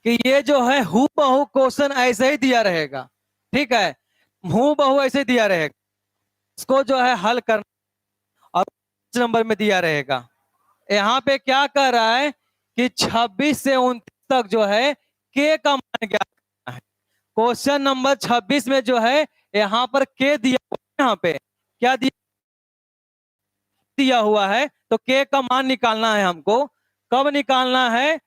कि ये जो है हु बहू क्वेश्चन ऐसे ही दिया रहेगा। ठीक है, हु बहू ऐसे दिया रहेगा। इसको जो है हल करना और 5 नंबर में दिया रहेगा। यहाँ पे क्या कर रहा है कि 26 से 29 तक जो है के का मान ज्ञात करना है। क्वेश्चन नंबर 26 में जो है यहाँ पर के दिया हुआ है। यहाँ पे क्या दिया हुआ है? तो के का मान निकालना है हमको। कब निकालना है?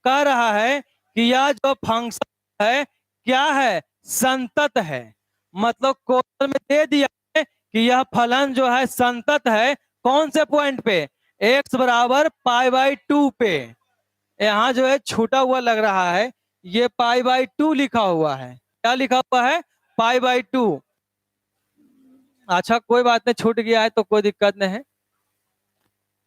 कह रहा है कि यह जो फंक्शन है क्या है? संतत है। मतलब क्वेश्चन में दे दिया है कि यह फलन जो है संतत है। कौन से पॉइंट पे? x बराबर π/2 पे। यहाँ जो है छूटा हुआ लग रहा है, ये π/2 लिखा हुआ है। क्या लिखा हुआ है? π/2। अच्छा कोई बात नहीं, छूट गया है तो कोई दिक्कत नहीं है।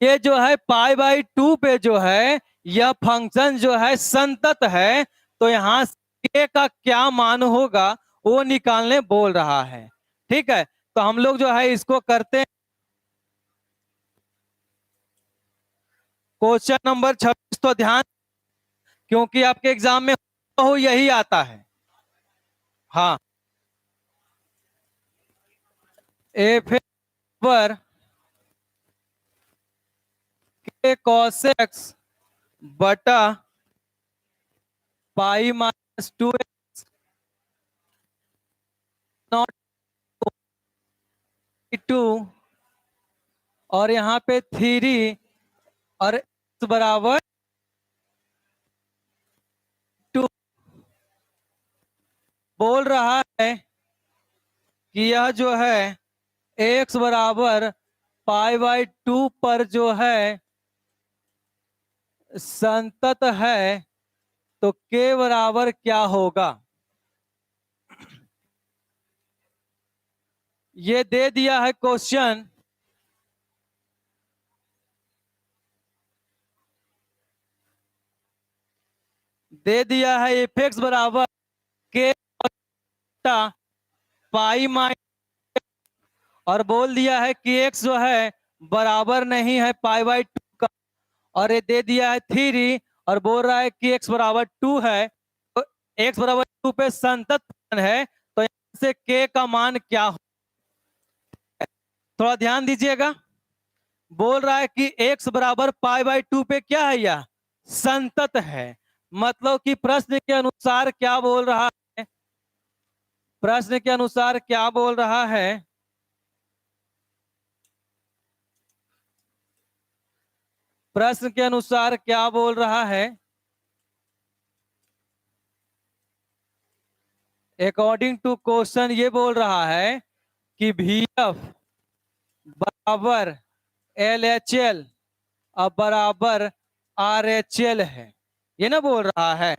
ये जो है π/2 पे जो है यह फंक्शन जो है संतत है। तो यहाँ के का क्या मान होगा वो निकालने बोल रहा है। ठीक है, तो हम लोग जो है इसको करते हैं। क्वेश्चन नंबर 26 तो ध्यान, क्योंकि आपके एग्जाम में यही आता है। हाँ, एफ पर के cos x बटा π-2x नॉट 2 और यहाँ पे 3 और x बराबर 2 बोल रहा है कि यह जो है x बराबर π/2 पर जो है संतत है तो k बराबर क्या होगा? ये दे दिया है क्वेश्चन। दे दिया है एफ एक्स बराबर के पाई माइनस, और बोल दिया है कि एक्स जो है बराबर नहीं है π/2 का, और ये दे दिया है 3 और बोल रहा है कि एक्स बराबर 2 है। तो एक्स बराबर 2 पे संतत है, तो यहां से के का मान क्या हो? थोड़ा ध्यान दीजिएगा। बोल रहा है कि एक्स बराबर π/2 पे क्या है? यह संतत है। मतलब कि प्रश्न के अनुसार क्या बोल रहा है? प्रश्न के अनुसार क्या बोल रहा है? प्रश्न के अनुसार क्या बोल रहा है? अकॉर्डिंग टू क्वेश्चन ये बोल रहा है कि VF बराबर LHL अब बराबर RHL है। ये ना बोल रहा है,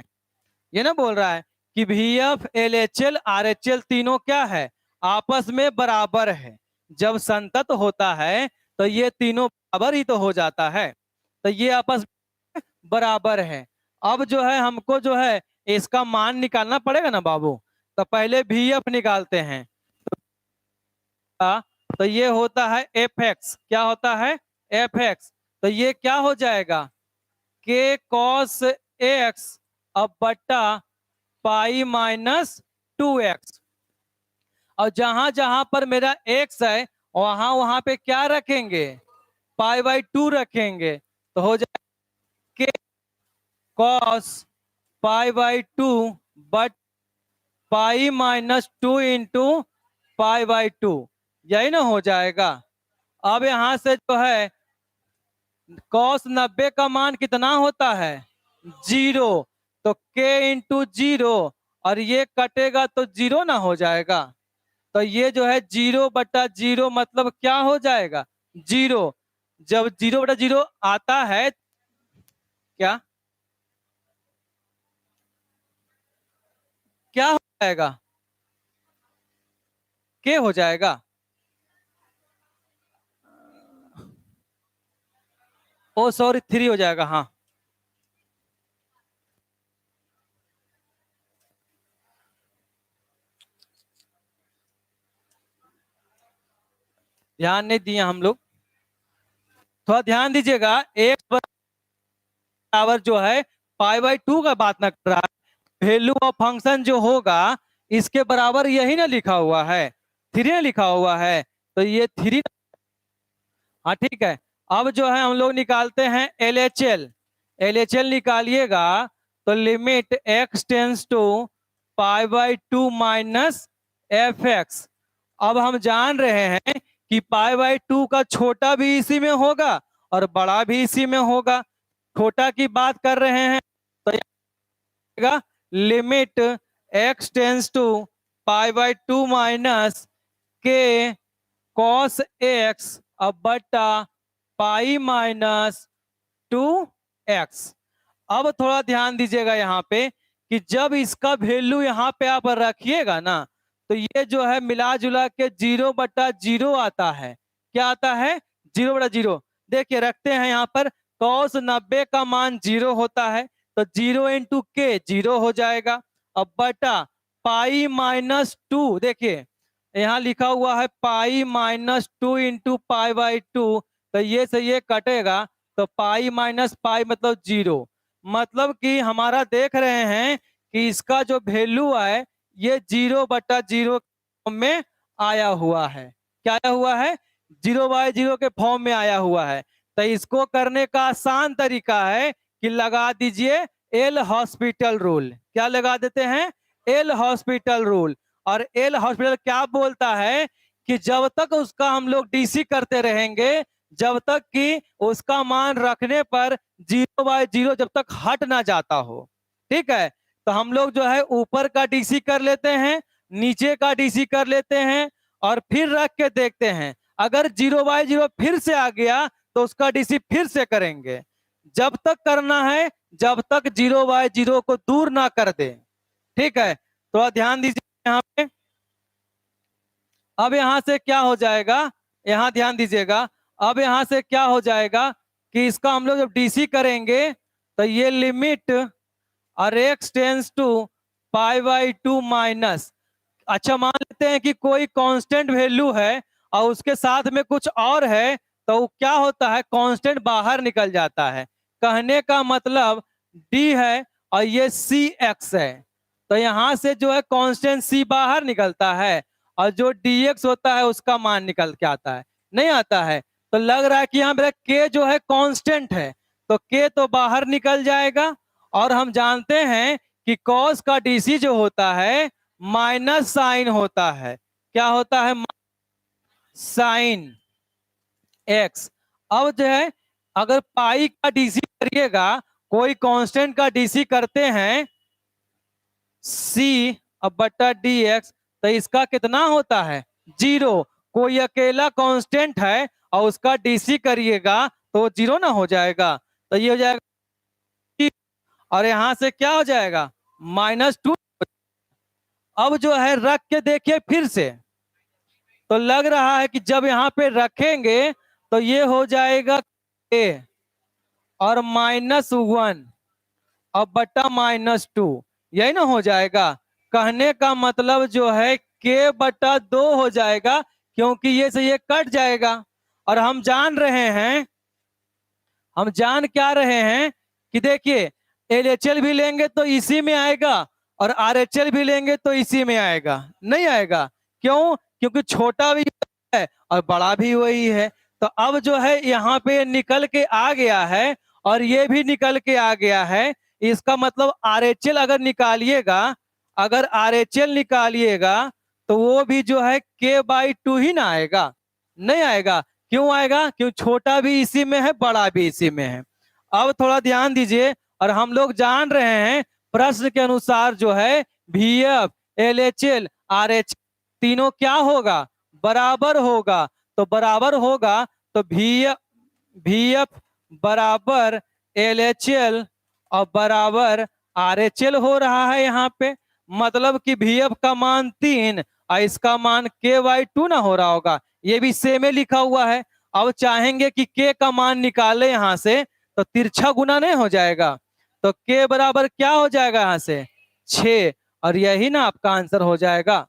ये ना बोल रहा है कि VF LHL RHL तीनों क्या है? आपस में बराबर है। जब संतत होता है तो ये तीनों बराबर ही तो हो जाता है, तो ये आपस में बराबर है। अब जो है हमको जो है इसका मान निकालना पड़ेगा ना बाबू। तो पहले VF निकालते हैं। तो ये होता है FX। क्या होता है? FX। तो ये क्या हो जाएगा? K cos AX अब बट्टा π-2x। और जहां जहां पर मेरा x है वहां वहां पे क्या रखेंगे? π/2 रखेंगे। तो हो जाएगा k cos π/2 बट π-2 इंटू π/2, यही ना हो जाएगा। अब यहां से जो है cos 90 का मान कितना होता है? 0। तो k इंटू 0, और ये कटेगा तो 0 ना हो जाएगा। तो ये जो है 0/0 मतलब क्या हो जाएगा? 0। जब 0/0 आता है क्या क्या हो जाएगा? के हो जाएगा। ओ सॉरी 3 हो जाएगा। हाँ, ध्यान नहीं दिए हम लोग, थोड़ा ध्यान दीजिएगा। एक बराबर जो है π/2 का बात ना कर रहा है। वैल्यू ऑफ फंक्शन जो होगा इसके बराबर यही ना लिखा हुआ है, 3 ना लिखा हुआ है। तो ये 3। हाँ ठीक है। अब जो है हम लोग निकालते हैं LHL। LHL निकालिएगा तो limit x tends to π/2 minus FX। अब हम जान रहे हैं कि π/2 का छोटा भी इसी में होगा और बड़ा भी इसी में होगा। छोटा की बात कर रहे हैं तो limit x tends to π/2 minus k cos x अब बटा π-2x। अब थोड़ा ध्यान दीजिएगा यहाँ पे कि जब इसका वैल्यू यहाँ पे आप रखिएगा ना तो ये जो है मिला जुला के 0/0 आता है। क्या आता है? 0/0। देखिए रखते हैं यहाँ पर cos 90 का मान 0 होता है, तो 0 इंटू के 0 हो जाएगा। अब बटा π-2, देखिए यहाँ लिखा हुआ है π-2 इंटू π/2, तो ये से ये कटेगा तो π-π मतलब 0। मतलब कि हमारा देख रहे हैं कि इसका जो वैल्यू है ये 0/0 में आया हुआ है। क्या आया हुआ है? 0/0 के फॉर्म में आया हुआ है। तो इसको करने का आसान तरीका है कि लगा दीजिए एल हॉस्पिटल रूल। क्या लगा देते हैं? L hospital rule. और एल हॉस्पिटल क्या बोलता है कि जब तक उसका हम लोग डीसी करते रहेंगे, जब तक कि उसका मान रखने पर 0/0 जब तक हट ना जाता हो। ठीक है, तो हम लोग जो है ऊपर का डीसी कर लेते हैं, नीचे का डीसी कर लेते हैं और फिर रख के देखते हैं। अगर 0/0 फिर से आ गया तो उसका डीसी फिर से करेंगे। जब तक करना है जब तक 0/0 को दूर ना कर दे। ठीक है, थोड़ा ध्यान दीजिए यहाँ पे। अब यहां से क्या हो जाएगा, यहां ध्यान दीजिएगा। अब यहां से क्या हो जाएगा कि इसका हम लोग जब डीसी करेंगे तो ये लिमिट और x टेंस टू π/2 माइनस, अच्छा मान लेते हैं कि कोई कांस्टेंट वैल्यू है और उसके साथ में कुछ और है, तो क्या होता है, कांस्टेंट बाहर निकल जाता है। कहने का मतलब d है और ये cx है, तो यहां से जो है कांस्टेंट c बाहर निकलता है और जो dx होता है उसका मान निकल के आता है, नहीं आता है। तो लग रहा है कि यहाँ मेरा k जो है कांस्टेंट है, तो k तो बाहर निकल जाएगा। और हम जानते हैं कि cos का डीसी जो होता है माइनस साइन होता है। क्या होता है, साइन x। अब जो है अगर पाई का डीसी करिएगा, कोई कांस्टेंट का डीसी करते हैं c अब बटा dx, तो इसका कितना होता है, 0। कोई अकेला कांस्टेंट है और उसका डीसी करिएगा तो 0 ना हो जाएगा, तो ये हो जाएगा और यहां से क्या हो जाएगा, -2। अब जो है रख के देखिए फिर से, तो लग रहा है कि जब यहाँ पे रखेंगे तो ये हो जाएगा k और -1 और बटा -2, यही ना हो जाएगा। कहने का मतलब जो है k/2 हो जाएगा, क्योंकि ये से ये कट जाएगा। और हम जान रहे हैं, हम जान क्या रहे हैं कि देखिए LHL भी लेंगे तो इसी में आएगा और RHL भी लेंगे तो इसी में आएगा, नहीं आएगा। क्यों, क्योंकि छोटा भी है और बड़ा भी वही है। तो अब जो है यहाँ पे निकल के आ गया है और ये भी निकल के आ गया है। इसका मतलब RHL अगर निकालिएगा, अगर RHL निकालिएगा तो वो भी जो है k/2 ही ना आएगा, नहीं आएगा। क्यों आएगा, क्यों छोटा भी इसी में है बड़ा भी इसी में है। अब थोड़ा ध्यान दीजिए, और हम लोग जान रहे हैं प्रश्न के अनुसार जो है VF, LHL, RH तीनों क्या होगा, बराबर होगा। तो बराबर होगा तो VF बराबर LHL और बराबर RHL हो रहा है यहाँ पे। मतलब कि VF का मान 3 और इसका मान k/2 ना हो रहा होगा, ये भी सेम ही लिखा हुआ है। अब चाहेंगे कि k का मान निकाले यहाँ से, तो तिरछा गुना नहीं हो जाएगा, तो k बराबर क्या हो जाएगा यहाँ से 6, और यही ना आपका आंसर हो जाएगा।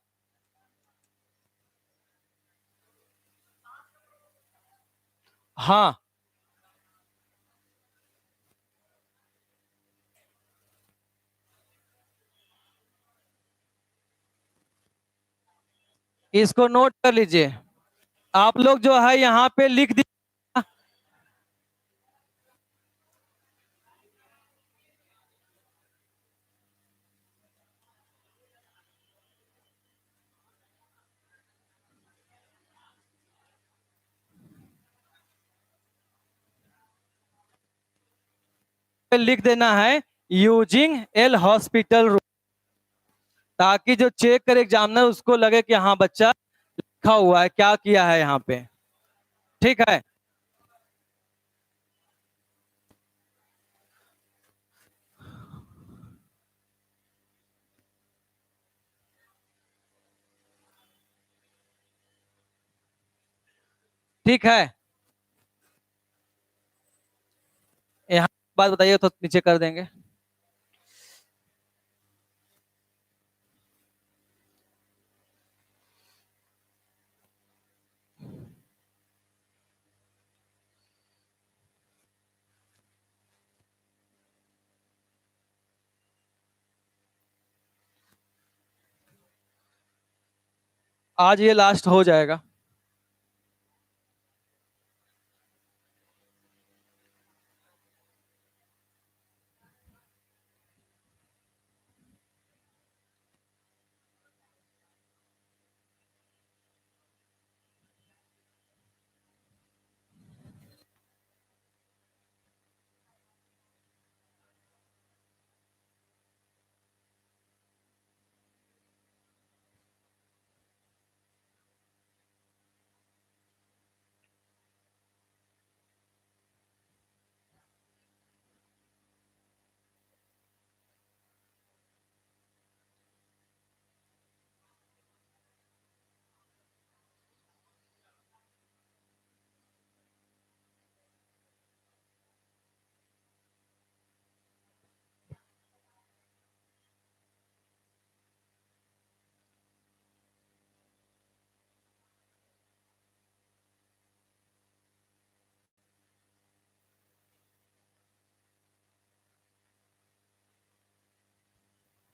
हाँ, इसको नोट कर लीजिए। आप लोग जो है यहाँ पे लिख दीजिए। लिख देना है यूजिंग एल हॉस्पिटल रूम, ताकि जो चेक करे एग्जामिनर उसको लगे कि हाँ बच्चा लिखा हुआ है, क्या किया है यहाँ पे। ठीक है, ठीक है। यहाँ बात बताइए तो नीचे कर देंगे। आज ये लास्ट हो जाएगा।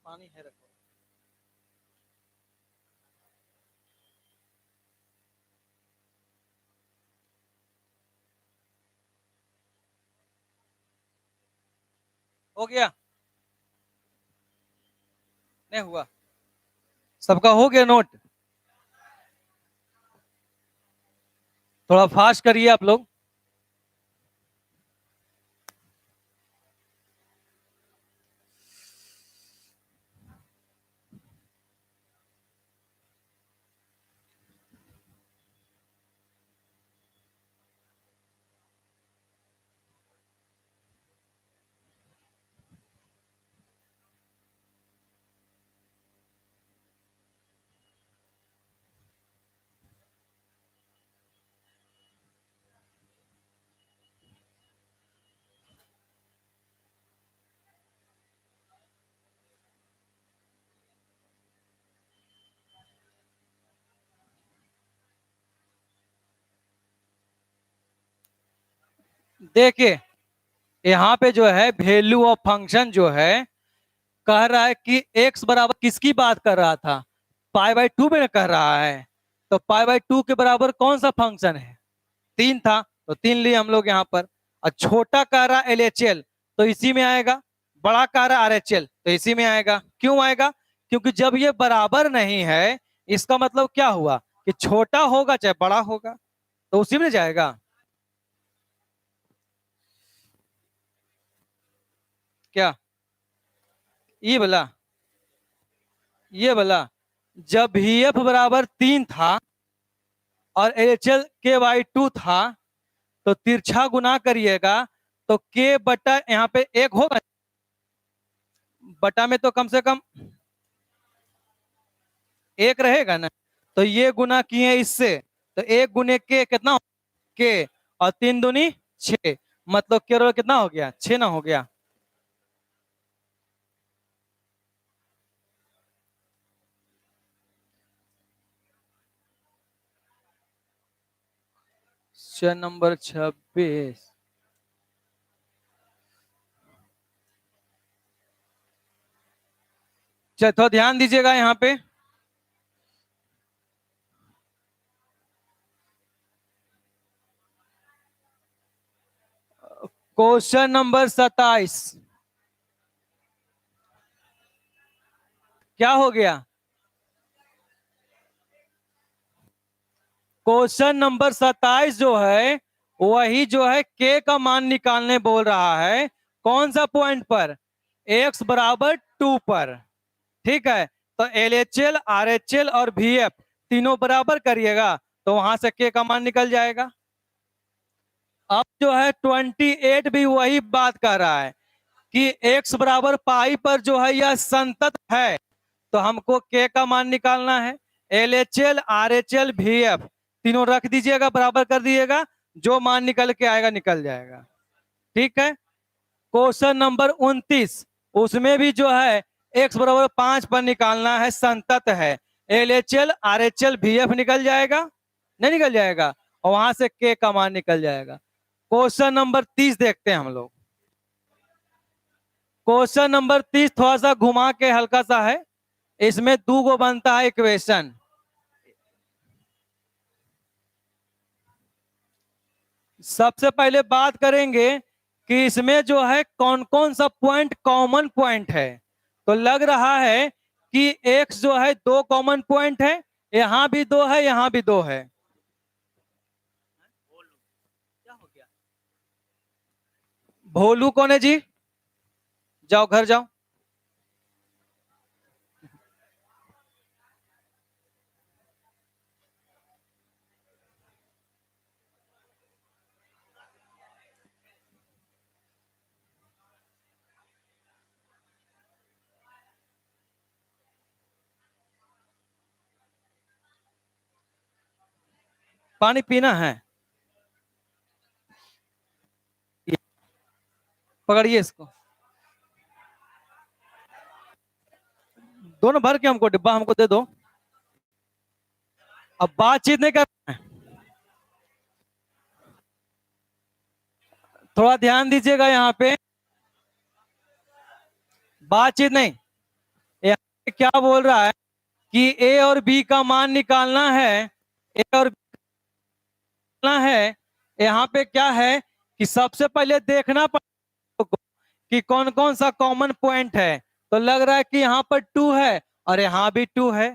पानी है रखो। हो गया? नहीं हुआ? सबका हो गया नोट? थोड़ा फास्ट करिए आप लोग। देखिए यहाँ पे जो है वैल्यू ऑफ फंक्शन जो है कह रहा है कि x बराबर किसकी बात कर रहा था, पाई बाई 2 में कह रहा है। तो पाई बाई 2 के बराबर कौन सा फंक्शन है? 3 था, तो 3 लिए हम लोग यहाँ पर। और छोटा कह रहा LHL तो इसी में आएगा, बड़ा कह रहा RHL तो इसी में आएगा। क्यों आएगा? क्योंकि जब ये बराबर नहीं है इसका मतलब क्या हुआ कि छोटा होगा चाहे बड़ा होगा, तो उसी में जाएगा। क्या ये बोला? ये बोला जब VF बराबर 3 था और LHL K/2 था तो तिरछा गुना करिएगा तो K बटा यहाँ पे 1 होगा, बटा में तो कम से कम 1 रहेगा ना। तो ये गुना किए इससे तो 1 गुने K कितना? K और 3 दूनी 6, मतलब केवल कितना हो गया? 6 ना हो गया। Question number 26। चलो थोड़ा ध्यान दीजिएगा यहाँ पे। क्वेश्चन नंबर 27 क्या हो गया? क्वेश्चन नंबर 27 जो है वही जो है K का मान निकालने बोल रहा है। कौन सा पॉइंट पर? x बराबर 2 पर। ठीक है, तो LHL RHL और VF तीनों बराबर करिएगा तो वहां से K का मान निकल जाएगा। अब जो है 28 भी वही बात कर रहा है कि x बराबर पाई पर जो है यह संतत है, तो हमको K का मान निकालना है। LHL RHL VF तीनों रख दीजिएगा, बराबर कर दीजिएगा, जो मान निकल के आएगा निकल जाएगा। ठीक है, क्वेश्चन नंबर 29 उसमें भी जो है x बराबर 5 पर निकालना है, संतत है। LHL RHL VF निकल जाएगा, नहीं निकल जाएगा, और वहां से K का मान निकल जाएगा। क्वेश्चन नंबर 30 देखते हैं हम लोग। क्वेश्चन नंबर 30 थोड़ा सा घुमा के हल्का सा है, इसमें 2 गो बनता है इक्वेशन। सबसे पहले बात करेंगे कि इसमें जो है कौन कौन सा पॉइंट कॉमन पॉइंट है। तो लग रहा है कि x जो है 2 कॉमन पॉइंट है, यहां भी 2 है, यहां भी 2 है। क्या हो गया? भोलू कौन है जी? जाओ घर जाओ। पानी पीना है? पकड़िए इसको, दोनों भर के हमको डिब्बा हमको दे दो। अब बातचीत नहीं कर, थोड़ा ध्यान दीजिएगा यहाँ पे, बातचीत नहीं, क्या बोल रहा है कि ए और बी का मान निकालना है। ए और बी निकालना है। यहाँ पे क्या है कि सबसे पहले देखना पड़ेगा कि कौन कौन सा कॉमन पॉइंट है। तो लग रहा है कि यहाँ पर 2 है और यहाँ भी 2 है,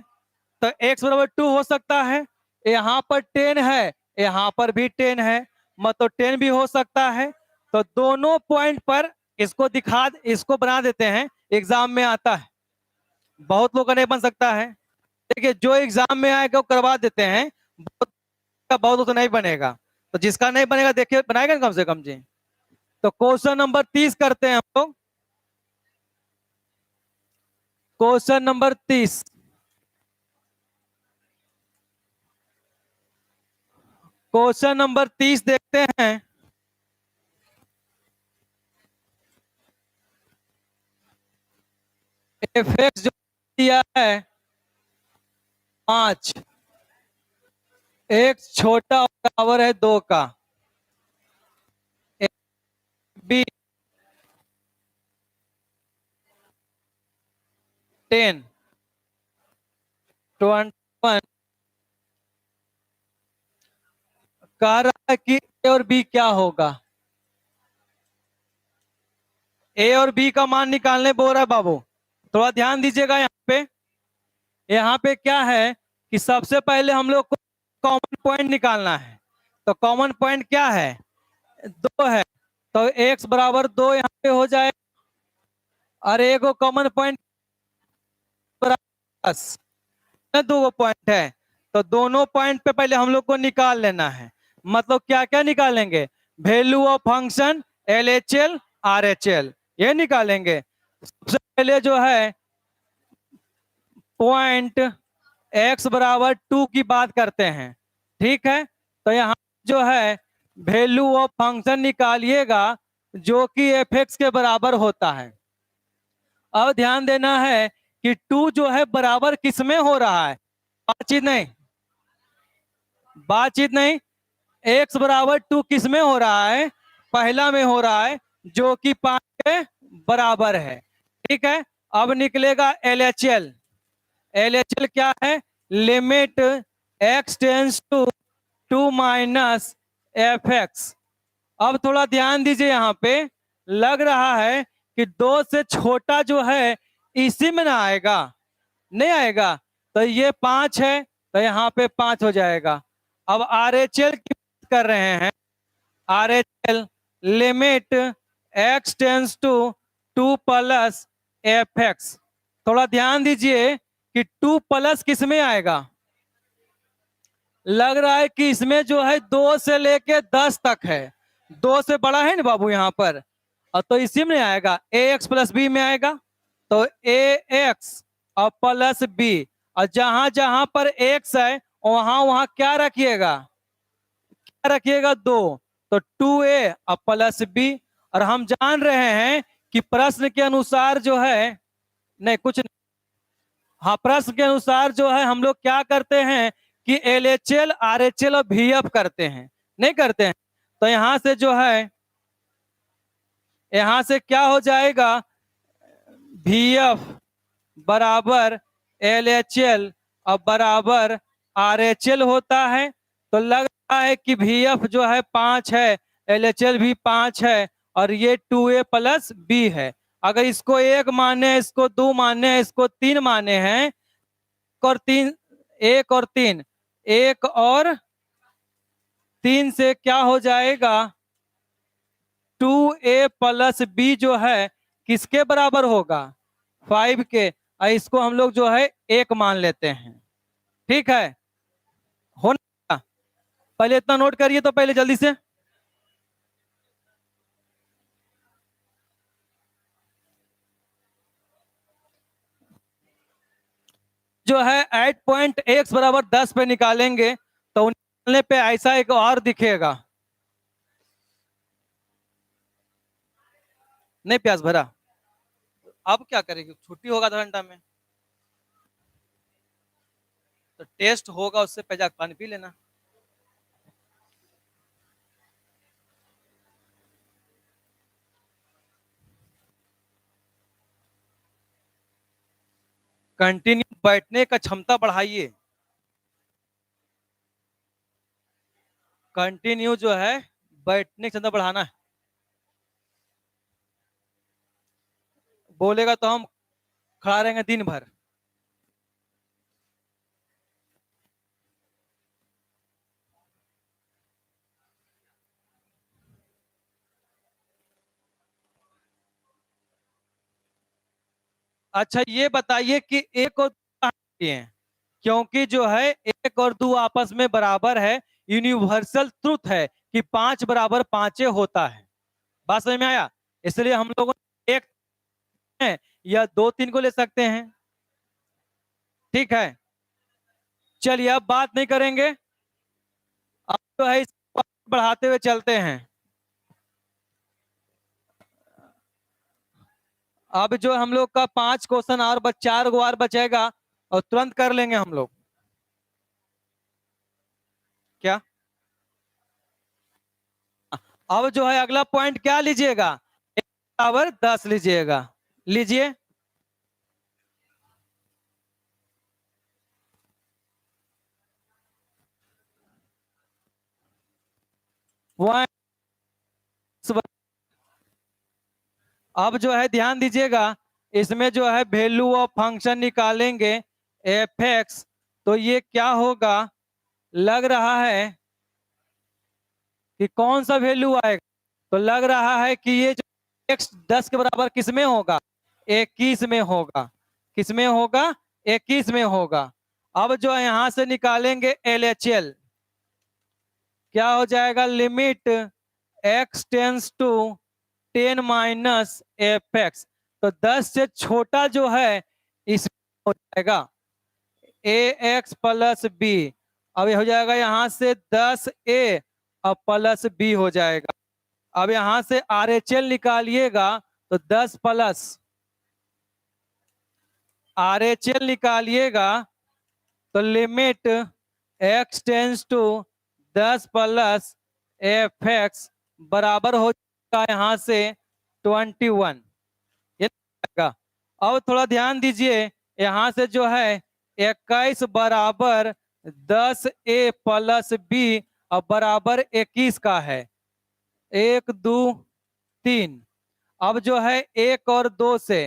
तो x बराबर 2 हो सकता है। यहाँ पर 10 है, यहाँ पर भी 10 है, मतलब 10 भी हो सकता है। तो दोनों पॉइंट पर इसको बना देते हैं, एग्जाम में आता है। बहुत लोगों का नहीं बन सकता है। देखिए जो एग्जाम में आएगा वो करवा देते हैं, बहुत लोग तो नहीं बनेगा। तो जिसका नहीं बनेगा देखिए बनाएगा कम से कम जी। तो क्वेश्चन नंबर 30 करते हैं हम लोग। Question number 30। क्वेश्चन नंबर 30 देखते हैं। एफ एक्स जो दिया है 5, एक्स छोटा और बराबर है 2 का, बी 10, 21 कह रहा है कि ए और बी क्या होगा। ए और बी का मान निकालने बोल रहा है बाबू, थोड़ा ध्यान दीजिएगा। यहाँ पे क्या है कि सबसे पहले हम लोग को कॉमन पॉइंट निकालना है। तो कॉमन पॉइंट क्या है, 2 है, तो x बराबर 2 यहाँ पे हो जाए और एक कॉमन पॉइंट बस 2 पॉइंट है। तो दोनों पॉइंट पे पहले हम लोग को निकाल लेना है। मतलब क्या क्या निकालेंगे, value of function, LHL RHL ये निकालेंगे। सबसे पहले जो है पॉइंट x बराबर 2 की बात करते हैं, ठीक है। तो यहाँ जो है वैल्यू ऑफ फंक्शन निकालिएगा जो कि एफ एक्स के बराबर होता है। अब ध्यान देना है कि 2 जो है बराबर किसमें हो रहा है, बातचीत नहीं, x बराबर 2 किसमें हो रहा है, पहला में हो रहा है जो कि 5 के बराबर है, ठीक है। अब निकलेगा LHL। LHL क्या है, limit x tends to 2 minus F X. अब थोड़ा ध्यान दीजिए, यहाँ पे लग रहा है कि 2 से छोटा जो है इसी में ना आएगा, नहीं आएगा। तो ये 5 है, तो यहाँ पे 5 हो जाएगा। अब RHL की बात कर रहे हैं, RHL limit x tends to 2 plus F X. थोड़ा ध्यान दीजिए कि 2 प्लस किस में आएगा, लग रहा है कि इसमें जो है 2 से लेके 10 तक है, 2 से बड़ा है ना बाबू यहाँ पर, और तो इसी में आएगा ax प्लस बी में आएगा। तो ax और प्लस बी, और जहां जहां पर x है वहां वहां क्या रखिएगा, क्या रखिएगा 2। तो 2a और प्लस बी। और हम जान रहे हैं कि प्रश्न के अनुसार जो है, नहीं कुछ नहीं, हाँ प्रश्न के अनुसार जो है हम लोग क्या करते हैं कि LHL RHL और VF करते हैं, नहीं करते हैं। तो यहां से जो है, यहां से क्या हो जाएगा, VF बराबर LHL और बराबर RHL होता है। तो लग रहा है कि VF जो है 5 है, LHL भी 5 है, और ये 2a प्लस बी है। अगर इसको 1 माने, इसको 2 माने, इसको 3 माने हैं, और 3, 1 और 3, 1 और 3 से क्या हो जाएगा, 2a प्लस बी जो है किसके बराबर होगा, 5 के। और इसको हम लोग जो है 1 मान लेते हैं, ठीक है। होना, पहले इतना नोट करिए तो पहले जल्दी से। जो है 8.x बराबर 10 पे निकालेंगे तो निकालने पे ऐसा एक और दिखेगा, नहीं प्यास भरा। अब क्या करेगी, छुट्टी होगा 2 घंटा में, तो टेस्ट होगा, उससे पहले पानी पी लेना। कंटिन्यू बैठने का क्षमता बढ़ाइए, कंटिन्यू जो है बैठने की क्षमता बढ़ाना है। बोलेगा तो हम खड़ा रहेंगे दिन भर। अच्छा ये बताइए कि एक और दो हैं, क्योंकि जो है एक और दो आपस में बराबर है, यूनिवर्सल ट्रुथ है कि 5 बराबर 5 होता है। बात समझ में आया? इसलिए हम लोग एक है या 2 3 को ले सकते हैं। ठीक है, चलिए अब बात नहीं करेंगे, अब तो है इसको बढ़ाते हुए चलते हैं। अब जो हम लोग का 5 क्वेश्चन और 4 गो और बचेगा और तुरंत कर लेंगे हम लोग। क्या अब जो है अगला पॉइंट क्या लीजिएगा, 1/10 लीजिएगा, लीजिए। वन, अब जो है ध्यान दीजिएगा, इसमें जो है वैल्यू ऑफ फंक्शन निकालेंगे एफ एक्स, तो ये क्या होगा, लग रहा है कि कौन सा वैल्यू आएगा, तो लग रहा है कि ये जो एक्स 10 के बराबर किस में होगा, 21 में होगा। किस में होगा, 21 में होगा। अब जो है यहां से निकालेंगे LHL, क्या हो जाएगा, limit x tends to 10 minus F X, तो 10 से छोटा जो है इसमें हो जाएगा ए एक्स प्लस बी। अब ये हो जाएगा यहां से 10a और प्लस बी हो जाएगा। अब यहां से RHL निकालिएगा तो 10 प्लस RHL निकालिएगा तो limit x tends to 10 plus F X बराबर हो जाएगा यहां से 21। ये आएगा। अब थोड़ा ध्यान दीजिए, यहां से जो है 21 बराबर 10a प्लस बी और बराबर 21 का है, 1 2 3। अब जो है 1 और 2 से